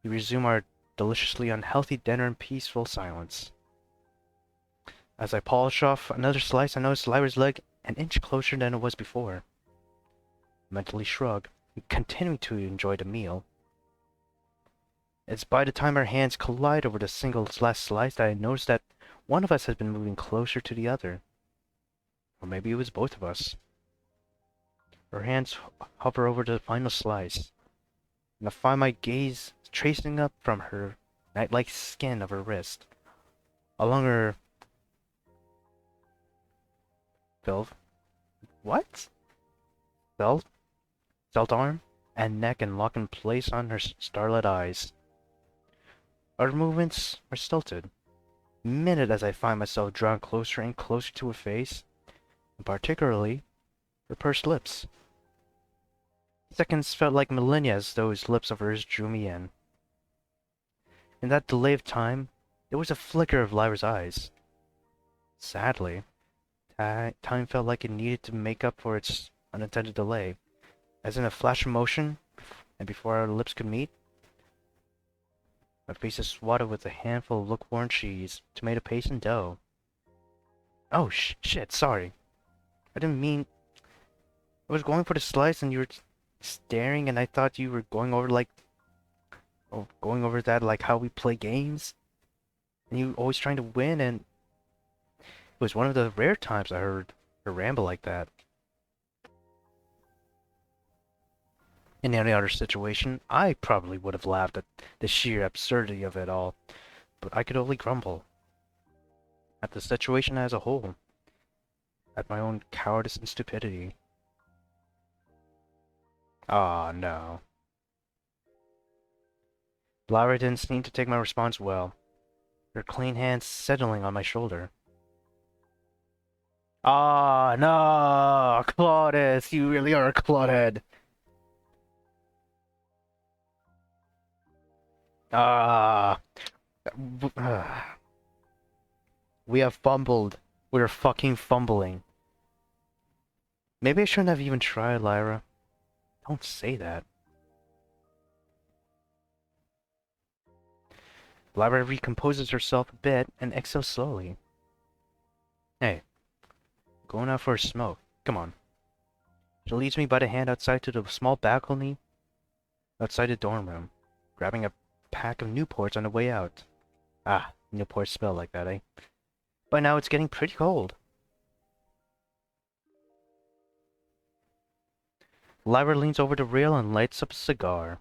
We resume our deliciously unhealthy dinner in peaceful silence. As I polish off another slice, I notice Lyra's leg an inch closer than it was before. Mentally shrug, continuing to enjoy the meal. It's by the time our hands collide over the single last slice that I notice that one of us has been moving closer to the other. Or maybe it was both of us. Her hands hover over the final slice, and I find my gaze tracing up from her night-like skin of her wrist, along her velvet what? Felt arm and neck, and lock in place on her starlit eyes. Our movements are stilted, minute as I find myself drawn closer and closer to her face, and particularly her pursed lips. Seconds felt like millennia as those lips of hers drew me in. In that delay of time, there was a flicker of Lyra's eyes. Sadly, time felt like it needed to make up for its unintended delay, as in a flash of motion, and before our lips could meet, my face is swatted with a handful of lukewarm cheese, tomato paste, and dough. Oh, shit, sorry. I didn't mean... I was going for the slice and you were staring, and I thought you were going over going over that like how we play games. And you always trying to win, and it was one of the rare times I heard her ramble like that. In any other situation, I probably would have laughed at the sheer absurdity of it all, but I could only grumble at the situation as a whole, at my own cowardice and stupidity. Ah, no. Lyra didn't seem to take my response well, her clean hands settling on my shoulder. Ah, no! Claudius, you really are a clodhead! Ah! We have fumbled. We're fucking fumbling. Maybe I shouldn't have even tried, Lyra. Don't say that. Lyra recomposes herself a bit and exhales slowly. Hey, going out for a smoke. Come on. She leads me by the hand outside to the small balcony outside the dorm room, grabbing a pack of Newports on the way out. Ah, Newports smell like that, eh? By now it's getting pretty cold. Lyra leans over the rail and lights up a cigar.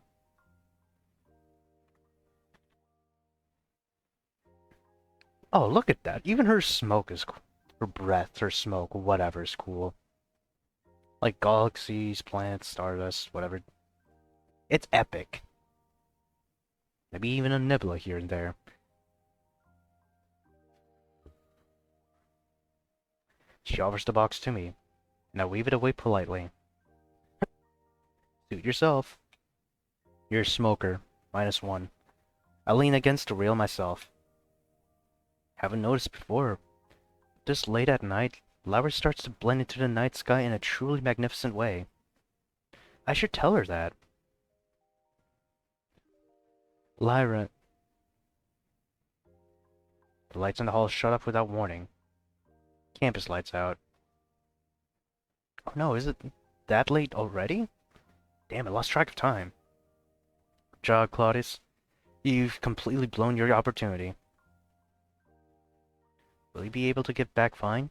Oh, look at that. Even her smoke is cool. Her breath, her smoke, whatever is cool. Like galaxies, planets, stardust, whatever. It's epic. Maybe even a nebula here and there. She offers the box to me, and I wave it away politely. Suit yourself. You're a smoker. -1. I lean against the rail myself. Haven't noticed before. This late at night, Lyra starts to blend into the night sky in a truly magnificent way. I should tell her that. Lyra. The lights in the hall shut off without warning. Campus lights out. Oh no, is it that late already? Damn, I lost track of time. Good job, Claudius. You've completely blown your opportunity. Will you be able to get back fine?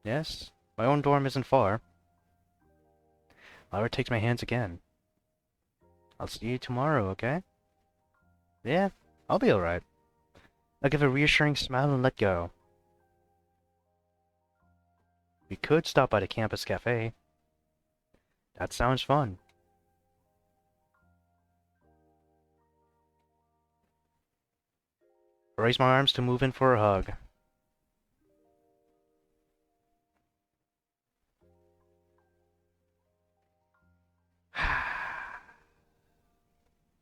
Yes. My own dorm isn't far. Lyra takes my hands again. I'll see you tomorrow, okay? Yeah, I'll be alright. I'll give a reassuring smile and let go. We could stop by the campus cafe. That sounds fun. I raise my arms to move in for a hug.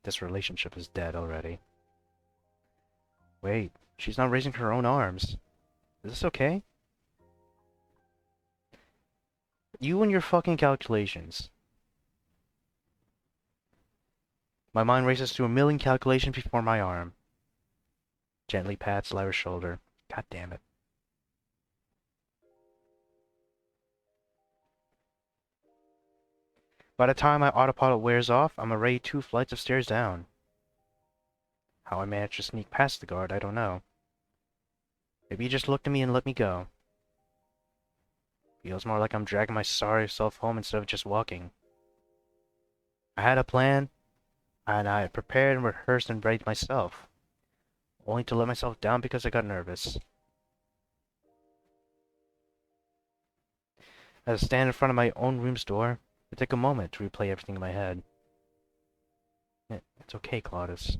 This relationship is dead already. Wait, she's not raising her own arms. Is this okay? You and your fucking calculations. My mind races to a million calculations before my arm. Gently pats Lyra's shoulder. God damn it. By the time my autopilot wears off, I'm already 2 flights of stairs down. How I managed to sneak past the guard, I don't know. Maybe he just looked at me and let me go. Feels more like I'm dragging my sorry self home instead of just walking. I had a plan, and I had prepared and rehearsed and readied myself, only to let myself down because I got nervous. As I stand in front of my own room's door, I take a moment to replay everything in my head. It's okay, Claudius.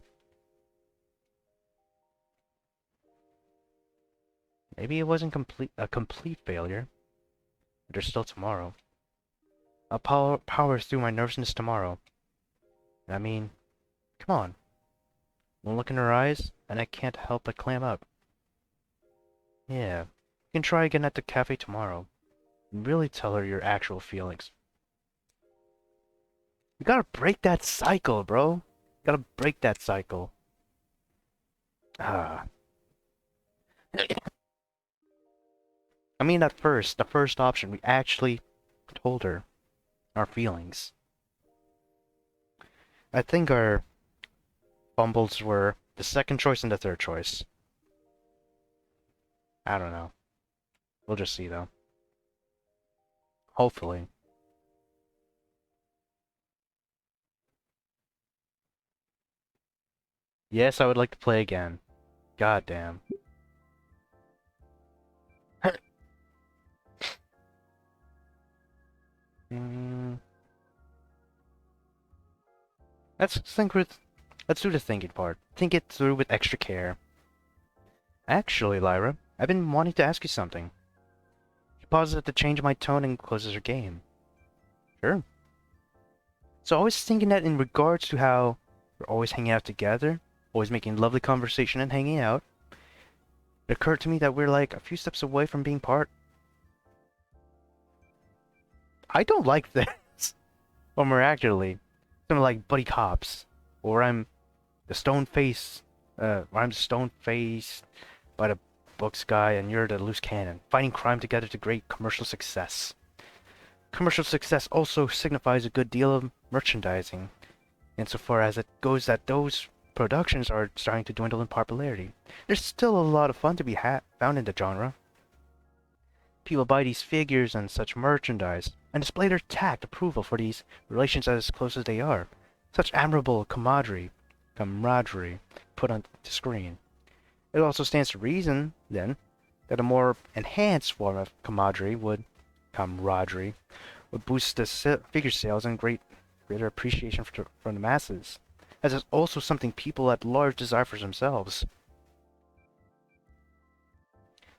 Maybe it wasn't a complete failure, but there's still tomorrow. I'll power through my nervousness tomorrow. I mean, come on. One look in her eyes, and I can't help but clam up. Yeah, you can try again at the cafe tomorrow. And really tell her your actual feelings. You gotta break that cycle, bro. You gotta break that cycle. Ah. I mean, at first, the first option, we actually told her our feelings. I think our fumbles were the second choice and the third choice. I don't know. We'll just see, though. Hopefully. Yes, I would like to play again. God damn. Mm, let's think with... Let's do the thinking part. Think it through with extra care. Actually, Lyra, I've been wanting to ask you something. She pauses at the change of my tone and closes her game. Sure. So I was thinking that in regards to how we're always hanging out together, always making lovely conversation and hanging out, it occurred to me that we're like a few steps away from being part. I don't like this. Or more accurately, something like buddy cops, or I'm the stone face, or I'm the stone faced by the books guy, and you're the loose cannon, fighting crime together to great commercial success. Commercial success also signifies a good deal of merchandising, insofar as it goes that those productions are starting to dwindle in popularity. There's still a lot of fun to be found in the genre. People buy these figures and such merchandise, and display their tact approval for these relations as close as they are. Such admirable camaraderie put on the screen. It also stands to reason, then, that a more enhanced form of camaraderie would boost the figure sales and greater appreciation from the masses, as it's also something people at large desire for themselves.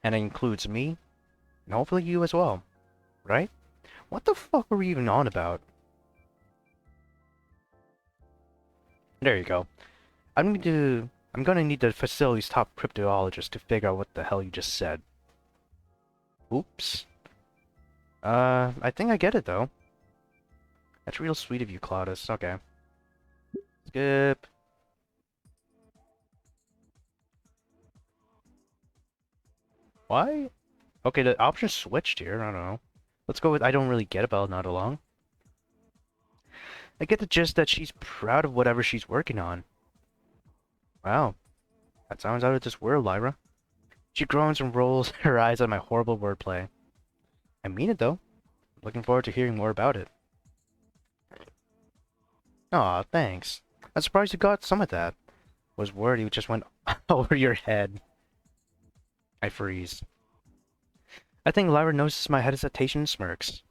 And it includes me, and hopefully you as well, right? What the fuck were we even on about? There you go. I'm gonna need the facility's top cryptologist to figure out what the hell you just said. Oops. I think I get it though. That's real sweet of you, Claudius. Okay. Skip. Why? Okay, the options switched here. I don't know. Let's go with I don't really get about not along. I get the gist that she's proud of whatever she's working on. Wow, that sounds out of this world, Lyra. She groans and rolls her eyes at my horrible wordplay. I mean it though. Looking forward to hearing more about it. Aw, thanks. I'm surprised you got some of that. Was worried you just went over your head. I freeze. I think Lyra notices my hesitation and smirks.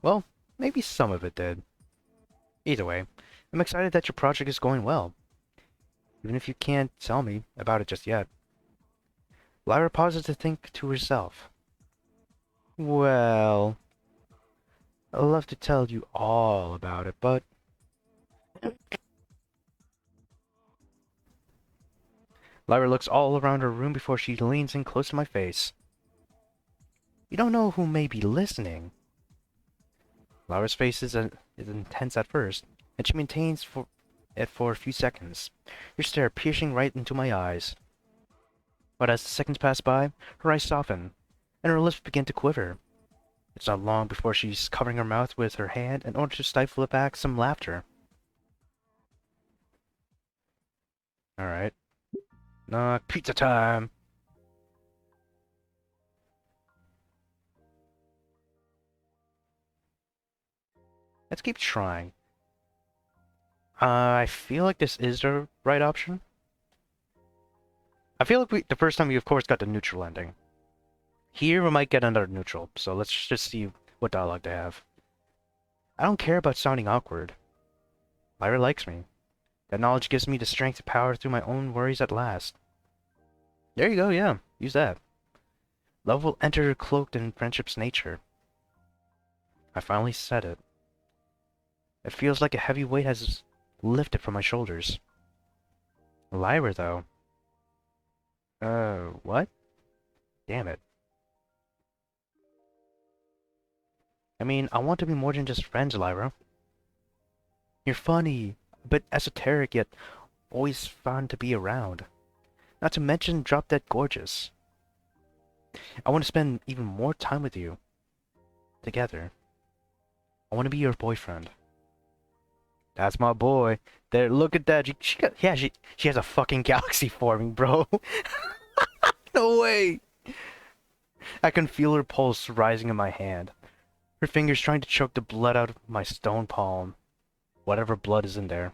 Well, maybe some of it did. Either way, I'm excited that your project is going well, even if you can't tell me about it just yet. Lyra pauses to think to herself. Well, I'd love to tell you all about it, but... Lyra looks all around her room before she leans in close to my face. You don't know who may be listening. Lyra's face is intense at first, and she maintains it for a few seconds, her stare piercing right into my eyes. But as the seconds pass by, her eyes soften, and her lips begin to quiver. It's not long before she's covering her mouth with her hand in order to stifle back some laughter. Alright. Pizza time! Let's keep trying. I feel like this is the right option. I feel like the first time we of course got the neutral ending. Here we might get another neutral, so let's just see what dialogue they have. I don't care about sounding awkward. Lyra likes me. That knowledge gives me the strength to power through my own worries at last. There you go, yeah, use that. Love will enter cloaked in friendship's nature. I finally said it. It feels like a heavy weight has lifted from my shoulders. Lyra, though. What? Damn it. I mean, I want to be more than just friends, Lyra. You're funny, a bit esoteric yet always fun to be around. Not to mention drop dead gorgeous. I want to spend even more time with you. Together. I want to be your boyfriend. That's my boy. There, look at that. She has a fucking galaxy forming, bro. No way. I can feel her pulse rising in my hand. Her fingers trying to choke the blood out of my stone palm. Whatever blood is in there.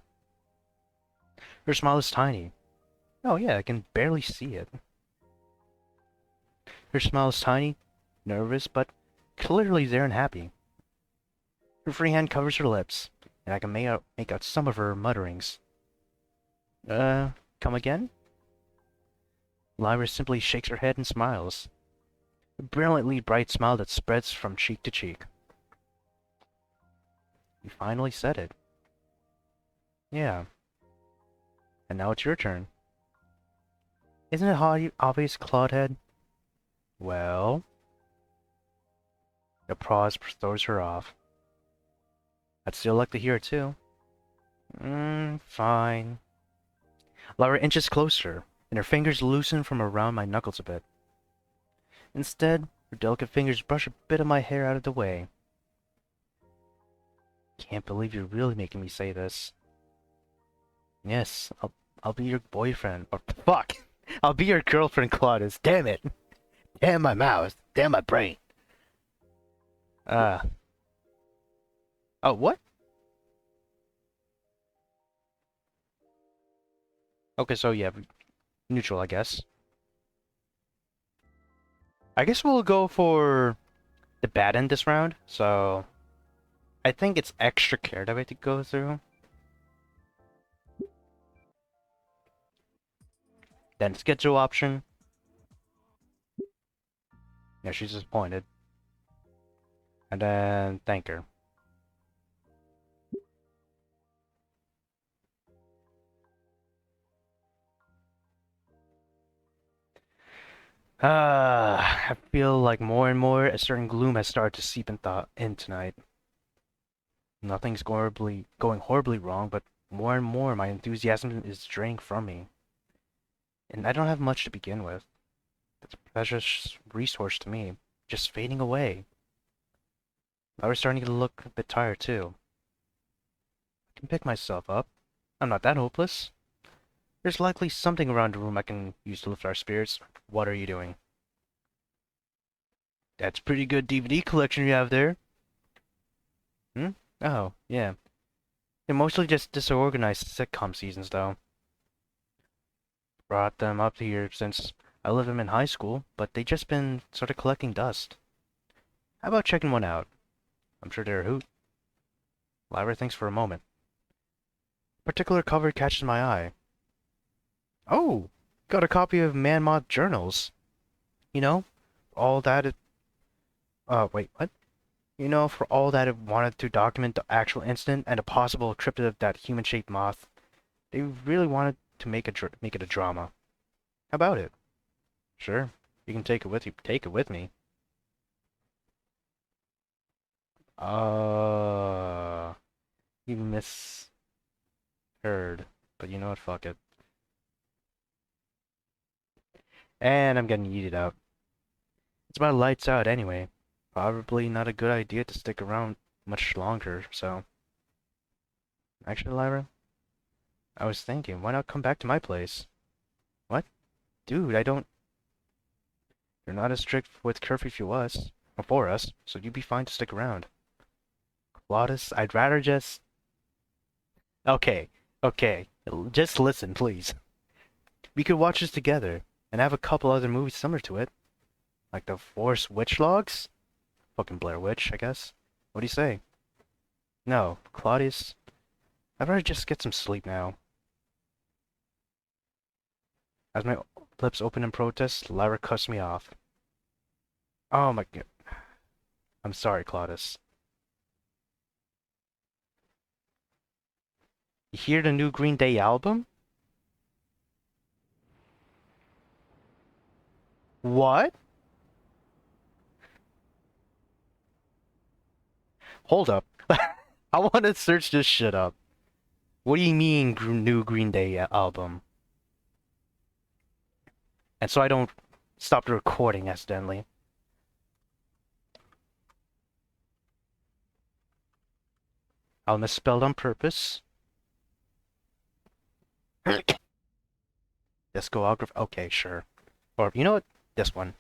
Her smile is tiny. Oh yeah, I can barely see it. Her smile is tiny, nervous, but clearly there and happy. Her free hand covers her lips, and I can make out some of her mutterings. Come again? Lyra simply shakes her head and smiles. A brilliantly bright smile that spreads from cheek to cheek. You finally said it. Yeah. And now it's your turn. Isn't it obvious, Claudehead? Well... A pause throws her off. I'd still like to hear it too. Fine. Lyra inches closer, and her fingers loosen from around my knuckles a bit. Instead, her delicate fingers brush a bit of my hair out of the way. Can't believe you're really making me say this. Yes, I'll be your boyfriend. Or fuck! I'll be your girlfriend, Claudius. Damn it! Damn my mouth. Damn my brain. Oh, what? Okay, so yeah, neutral, I guess. I guess we'll go for the bad end this round, so... I think it's extra care that we have to go through. Then schedule option. Yeah, she's disappointed. And then thank her. I feel like more and more a certain gloom has started to seep in tonight. Nothing's going horribly wrong, but more and more my enthusiasm is draining from me. And I don't have much to begin with. precious resource to me, just fading away. I was starting to look a bit tired too. I can pick myself up. I'm not that hopeless. There's likely something around the room I can use to lift our spirits. What are you doing? That's pretty good DVD collection you have there. Hmm? Oh, yeah. They're mostly just disorganized sitcom seasons, though. Brought them up here since I lived them in high school, but they just been sort of collecting dust. How about checking one out? I'm sure they're a hoot. Lyra thinks for a moment. A particular cover catches my eye. Oh! Got a copy of Man-Mod Journals. You know, all that it... wait, what? You know, for all that it wanted to document the actual incident and the possible cryptid of that human-shaped moth, they really wanted to make it a drama. How about it? Sure, you can take it with you. Take it with me. You misheard. But you know what? Fuck it. And I'm getting yeeted out. It's about lights out anyway. Probably not a good idea to stick around much longer, so. Actually, Lyra, I was thinking, why not come back to my place? What? Dude, I don't... You're not as strict with curfew us, or for us, so you'd be fine to stick around. Claudius, I'd rather just... Okay, okay, just listen, please. We could watch this together, and have a couple other movies similar to it. Like the Force Witch Logs? Fucking Blair Witch, I guess. What do you say? No, Claudius, I'd rather just get some sleep now. As my lips open in protest, Lyra cuts me off. Oh my god. I'm sorry, Claudius. You hear the new Green Day album? What? Hold up. I want to search this shit up. What do you mean, new Green Day album? And so I don't stop the recording accidentally. I'll misspelled on purpose. Discography. Okay, sure. Or, you know what? This one.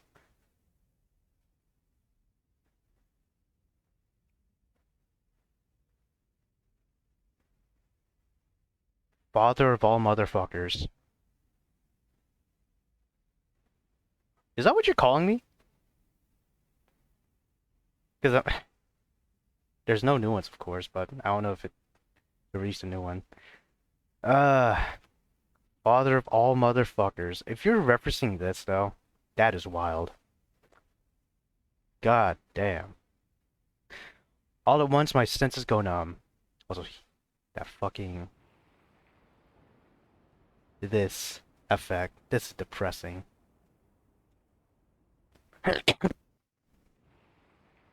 Father of all motherfuckers. Is that what you're calling me? Because there's no new ones, of course, but I don't know if it released a new one. Uh, Father of all motherfuckers. If you're referencing this, though, that is wild. God damn. All at once, my senses go numb. Also, that fucking... This effect. This is depressing.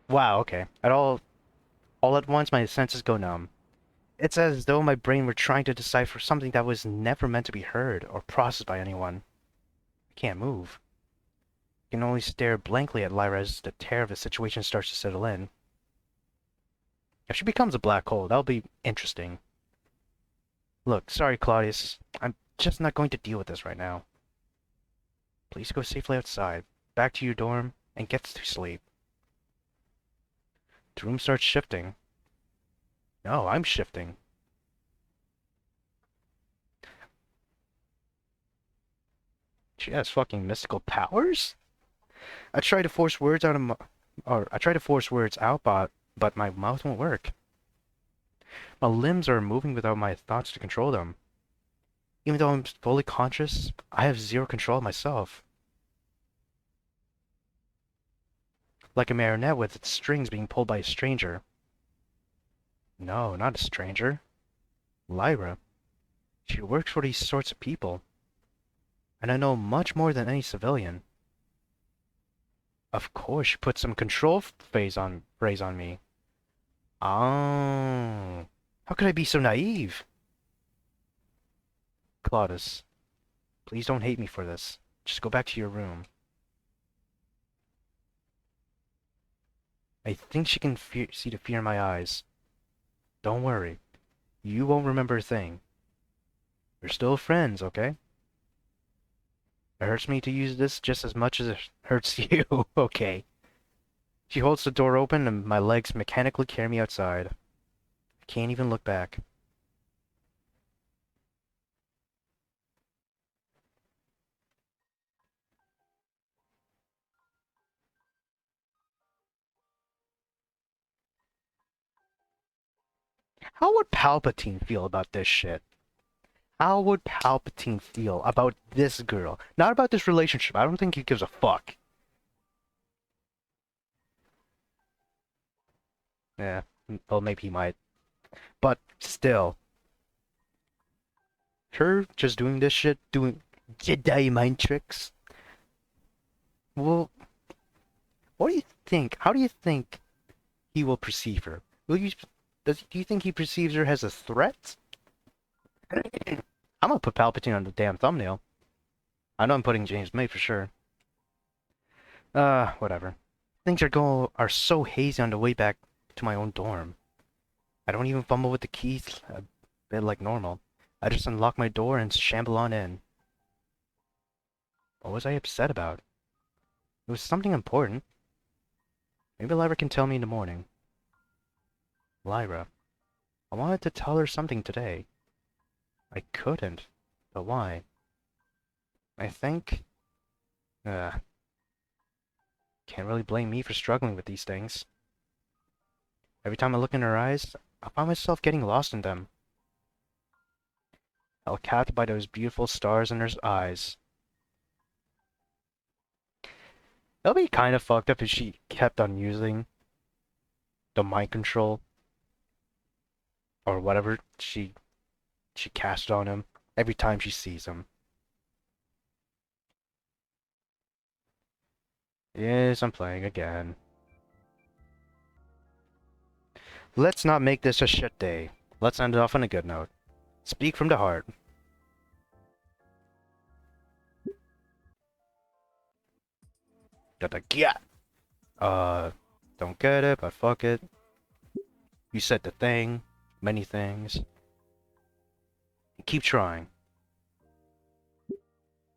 Wow, okay. All at once, my senses go numb. It's as though my brain were trying to decipher something that was never meant to be heard or processed by anyone. I can't move. I can only stare blankly at Lyra as the terror of the situation starts to settle in. If she becomes a black hole, that'll be interesting. Look, sorry, Claudius. I'm just not going to deal with this right now. Please go safely outside, back to your dorm, and get to sleep. The room starts shifting. No, I'm shifting. She has fucking mystical powers? I try to force words out of my, or I try to force words out, but my mouth won't work. My limbs are moving without my thoughts to control them. Even though I'm fully conscious, I have zero control of myself. Like a marionette with its strings being pulled by a stranger. No, not a stranger. Lyra. She works for these sorts of people. And I know much more than any civilian. Of course, she put some control phrase on me. Oh. How could I be so naive? Claudius, please don't hate me for this. Just go back to your room. I think she can see the fear in my eyes. Don't worry. You won't remember a thing. We're still friends, okay? It hurts me to use this just as much as it hurts you, okay? She holds the door open and my legs mechanically carry me outside. I can't even look back. How would Palpatine feel about this shit? How would Palpatine feel about this girl? Not about this relationship. I don't think he gives a fuck. Yeah, well, maybe he might. But still, her just doing this shit, doing Jedi mind tricks. Well, what do you think? How do you think he will perceive her? Do you think he perceives her as a threat? I'm gonna put Palpatine on the damn thumbnail. I know I'm putting James May for sure. Whatever. Things are so hazy on the way back to my own dorm. I don't even fumble with the keys a bit like normal. I just unlock my door and shamble on in. What was I upset about? It was something important. Maybe Lyra can tell me in the morning. Lyra. I wanted to tell her something today. I couldn't. But why? I think... Uh, can't really blame me for struggling with these things. Every time I look in her eyes, I find myself getting lost in them. Held captive by those beautiful stars in her eyes. It'll be kind of fucked up if she kept on using the mind control or whatever she cast on him every time she sees him. Yes, I'm playing again. Let's not make this a shit day. Let's end it off on a good note. Speak from the heart. Yeah. Don't get it, but fuck it. You said the thing, many things. Keep trying.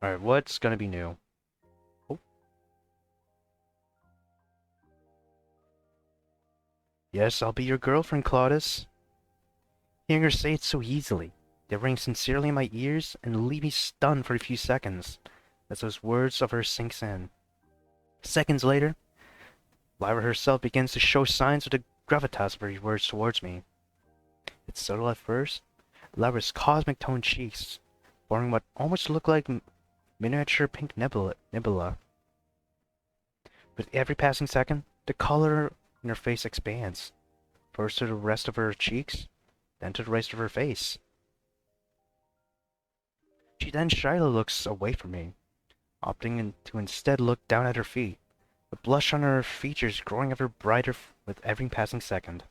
Alright, what's gonna be new? Oh. Yes, I'll be your girlfriend, Claudius. Hearing her say it so easily, they ring sincerely in my ears and leave me stunned for a few seconds as those words of hers sinks in. Seconds later, Lyra herself begins to show signs of the gravitas of her words towards me. It's subtle at first, Lyra's cosmic toned cheeks, forming what almost look like miniature pink nebula. With every passing second, the color in her face expands, first to the rest of her cheeks, then to the rest of her face. She then shyly looks away from me, opting to instead look down at her feet, the blush on her features growing ever brighter with every passing second.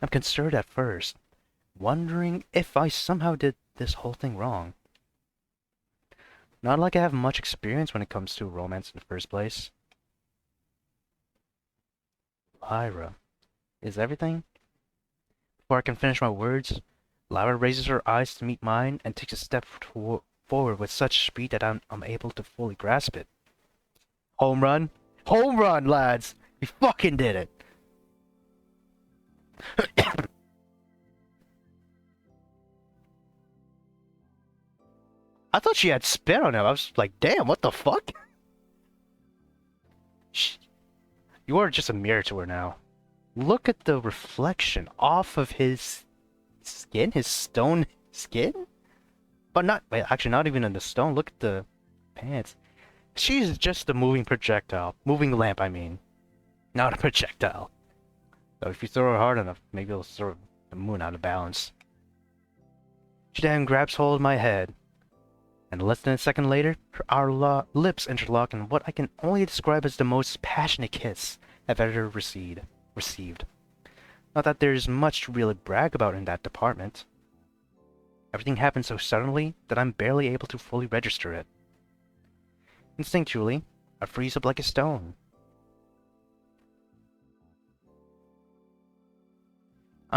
I'm concerned at first, wondering if I somehow did this whole thing wrong. Not like I have much experience when it comes to romance in the first place. Lyra, is everything? Before I can finish my words, Lyra raises her eyes to meet mine and takes a step forward with such speed that I'm able to fully grasp it. Home run? Home run, lads! We fucking did it! I thought she had spit on him. I was like, damn, what the fuck? You are just a mirror to her now. Look at the reflection off of his skin, his stone skin? But not, wait, actually not even in the stone. Look at the pants. She's just a moving projectile. Moving lamp, I mean. Not a projectile. So if you throw her hard enough, maybe it'll throw the moon out of balance. She then grabs hold of my head. And less than a second later, our lips interlock in what I can only describe as the most passionate kiss I've ever received. Not that there's much to really brag about in that department. Everything happened so suddenly that I'm barely able to fully register it. Instinctually, I freeze up like a stone.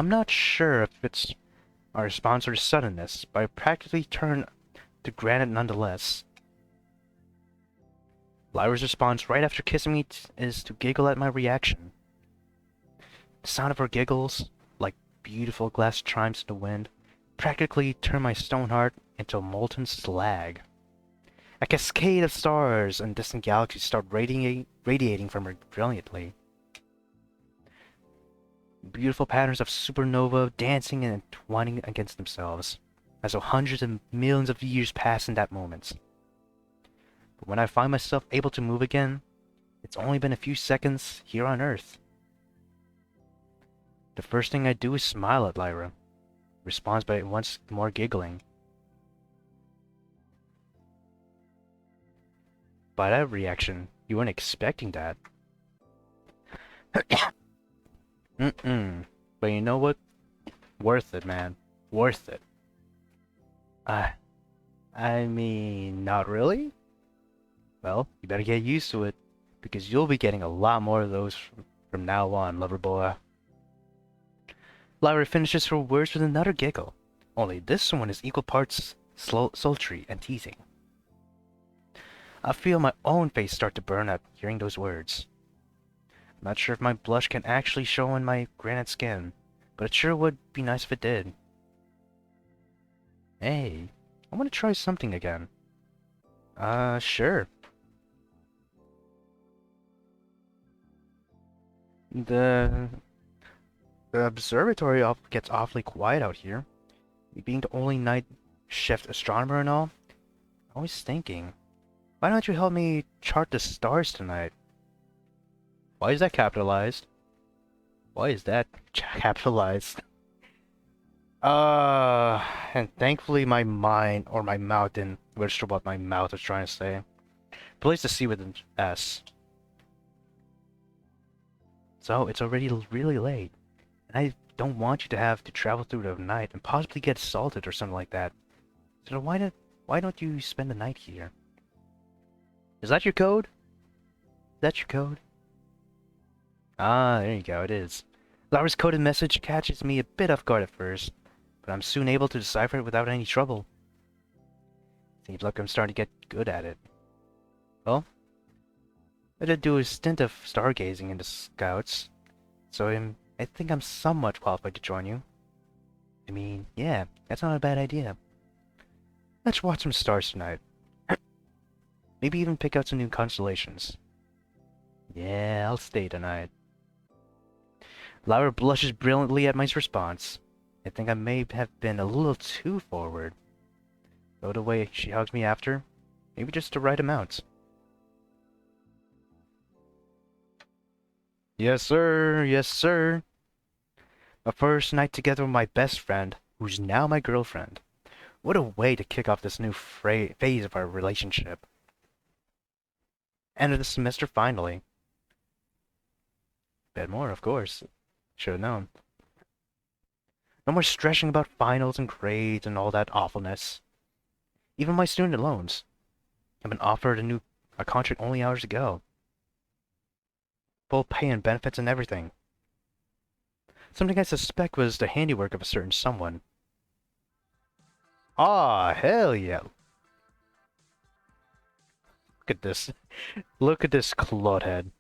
I'm not sure if it's our response or suddenness, but I practically turned to granite nonetheless. Lyra's response right after kissing me is to giggle at my reaction. The sound of her giggles, like beautiful glass chimes in the wind, practically turned my stone heart into a molten slag. A cascade of stars and distant galaxies start radiating from her brilliantly. Beautiful patterns of supernova dancing and entwining against themselves, as though hundreds of millions of years pass in that moment. But when I find myself able to move again, it's only been a few seconds here on Earth. The first thing I do is smile at Lyra, responds by once more giggling. By that reaction, you weren't expecting that. But you know what? Worth it, man. Worth it. I mean, not really? Well, you better get used to it, because you'll be getting a lot more of those from now on, lover boy. Lyra finishes her words with another giggle, only this one is equal parts sultry and teasing. I feel my own face start to burn up hearing those words. I'm not sure if my blush can actually show on my granite skin, but it sure would be nice if it did. Hey, I want to try something again. Sure. The observatory gets awfully quiet out here. Me being the only night shift astronomer and all, I was thinking, why don't you help me chart the stars tonight? Why is that capitalized? Why is that capitalized? And thankfully my mind or my mouth didn't register what my mouth was trying to say. Place the C with an S. So it's already really late, and I don't want you to have to travel through the night and possibly get assaulted or something like that. So why don't you spend the night here? Is that your code? Is that your code? Ah, there you go, it is. Lyra's coded message catches me a bit off guard at first, but I'm soon able to decipher it without any trouble. Seems like I'm starting to get good at it. Well, I did do a stint of stargazing in the Scouts, so I think I'm somewhat qualified to join you. I mean, yeah, that's not a bad idea. Let's watch some stars tonight. Maybe even pick out some new constellations. Yeah, I'll stay tonight. Lyra blushes brilliantly at my response. I think I may have been a little too forward. Though the way she hugs me after, maybe just the right amount. Yes, sir. Yes, sir. My first night together with my best friend, who's now my girlfriend. What a way to kick off this new phase of our relationship. End of the semester finally. Bet more, of course. Should have known. No more stressing about finals and grades and all that awfulness. Even my student loans. I've been offered a contract only hours ago. Full pay and benefits and everything. Something I suspect was the handiwork of a certain someone. Ah, hell yeah. Look at this. Look at this clodhead.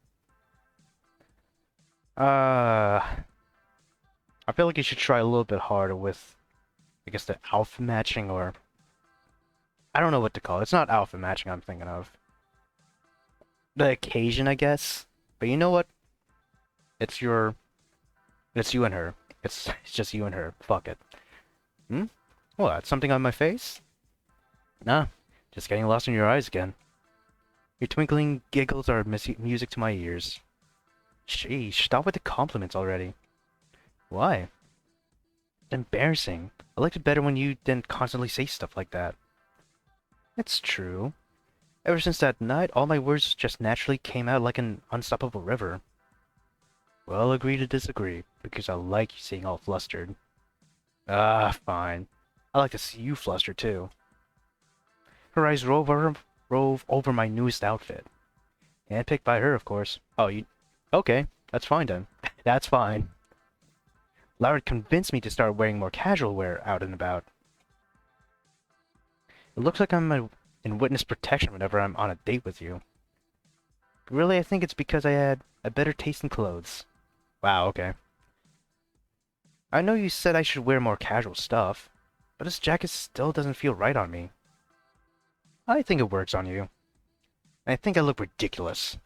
I feel like you should try a little bit harder with, I guess, the alpha matching, or I don't know what to call it. It's not alpha matching I'm thinking of. The occasion, I guess. But you know what? It's you and her. It's just you and her. Fuck it. Hmm? What? Something on my face? Nah. Just getting lost in your eyes again. Your twinkling giggles are music to my ears. Sheesh, stop with the compliments already. Why? It's embarrassing. I liked it better when you didn't constantly say stuff like that. It's true. Ever since that night, all my words just naturally came out like an unstoppable river. Well, agree to disagree, because I like you seeing all flustered. Ah, fine. I like to see you flustered too. Her eyes rove over my newest outfit. Handpicked by her, of course. Oh, you... Okay, that's fine then. That's fine. Lyra convinced me to start wearing more casual wear out and about. It looks like in witness protection whenever I'm on a date with you. But really, I think it's because I had a better taste in clothes. Wow, okay. I know you said I should wear more casual stuff, but this jacket still doesn't feel right on me. I think it works on you. I think I look ridiculous.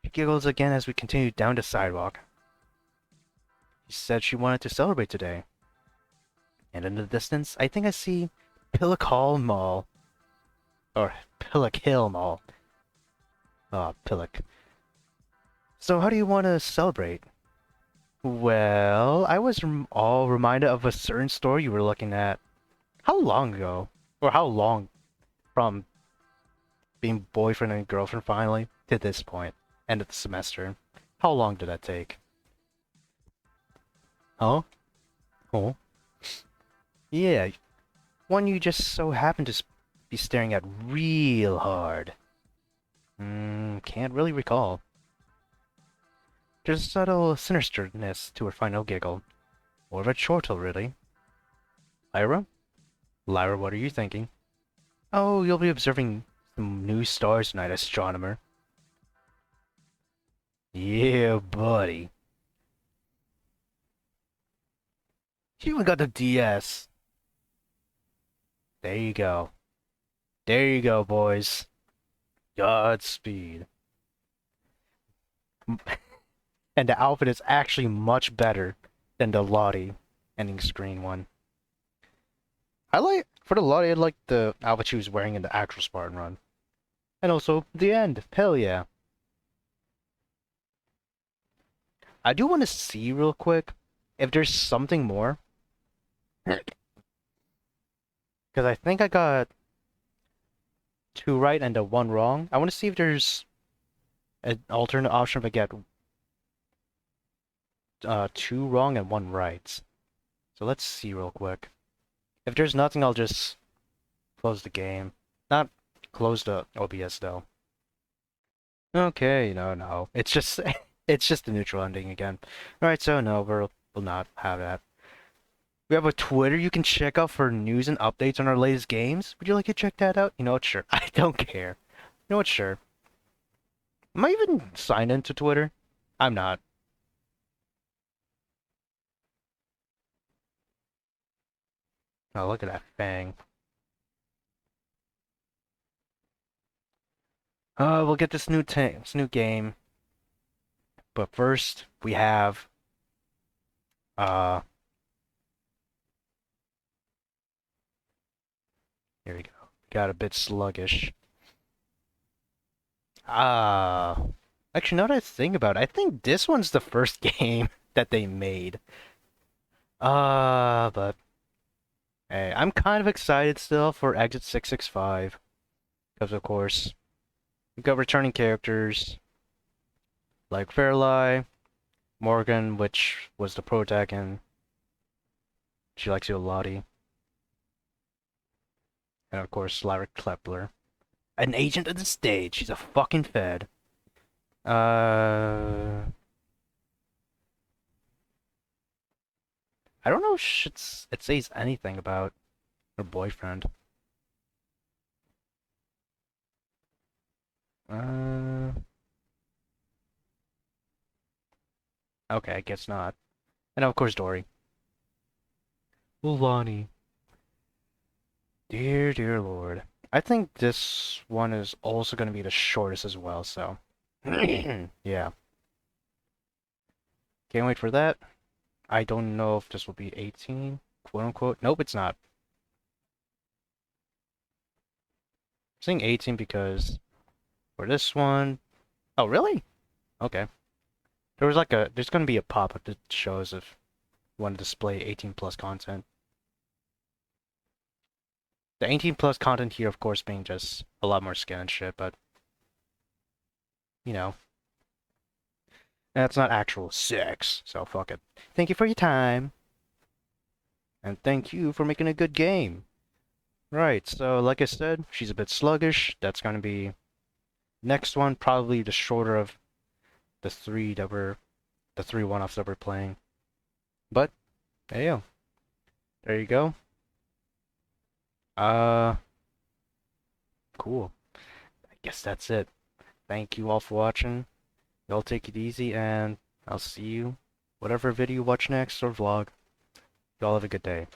She giggles again as we continue down the sidewalk. She said she wanted to celebrate today. And in the distance, I think I see Pillock Hall Mall. Or Pillock Hill Mall. Ah, Pillock. So how do you want to celebrate? Well, I was all reminded of a certain story you were looking at. How long ago? Or how long from being boyfriend and girlfriend finally to this point? End of the semester. How long did that take? Huh? Oh? Yeah, one you just so happen to be staring at real hard. Can't really recall. There's a subtle sinisterness to her final giggle. More of a chortle, really. Lyra? Lyra, what are you thinking? Oh, you'll be observing some new stars tonight, astronomer. Yeah, buddy. She even got the DS. There you go. There you go, boys. Godspeed. And the outfit is actually much better than the Lottie ending screen one. For the Lottie, I like the outfit she was wearing in the actual Spartan run. And also, the end. Hell yeah. I do want to see real quick if there's something more. Because I think I got 2 right and the 1 wrong. I want to see if there's an alternate option if I get 2 wrong and 1 right. So let's see real quick. If there's nothing, I'll just close the game. Not close the OBS though. Okay, no. It's just it's just the neutral ending again. Alright, so no, we'll not have that. We have a Twitter you can check out for news and updates on our latest games. Would you like to check that out? You know what, sure. I don't care. You know what, sure. Am I even signed into Twitter? I'm not. Oh, look at that fang. We'll get this new game. But first, we have uh here we go. Got a bit sluggish. Actually, now that I think about it, I think this one's the first game that they made. But hey, I'm kind of excited still for Exit 665. Because of course, we've got returning characters like Fairlie, Morgan, which was the protagonist. She likes you a lottie. And of course, Lyra Klepler. An agent of the stage. She's a fucking fed. I don't know if it says anything about her boyfriend. Uh, okay, I guess not. And of course, Dory. Lonnie. Dear Lord. I think this one is also going to be the shortest as well, so. Yeah. Can't wait for that. I don't know if this will be 18, quote unquote. Nope, it's not. I'm saying 18 because for this one. Oh, really? Okay. There's going to be a pop-up that shows if you want to display 18 plus content. The 18 plus content here, of course, being just a lot more skin and shit, but you know, that's not actual sex, so fuck it. Thank you for your time, and thank you for making a good game. Right, so like I said, she's a bit sluggish. That's gonna be next one, probably the shorter of the 3 one-offs that we're playing. But, hey yo, there you go. Uh, cool. I guess that's it. Thank you all for watching. Y'all take it easy, and I'll see you whatever video you watch next or vlog. Y'all have a good day.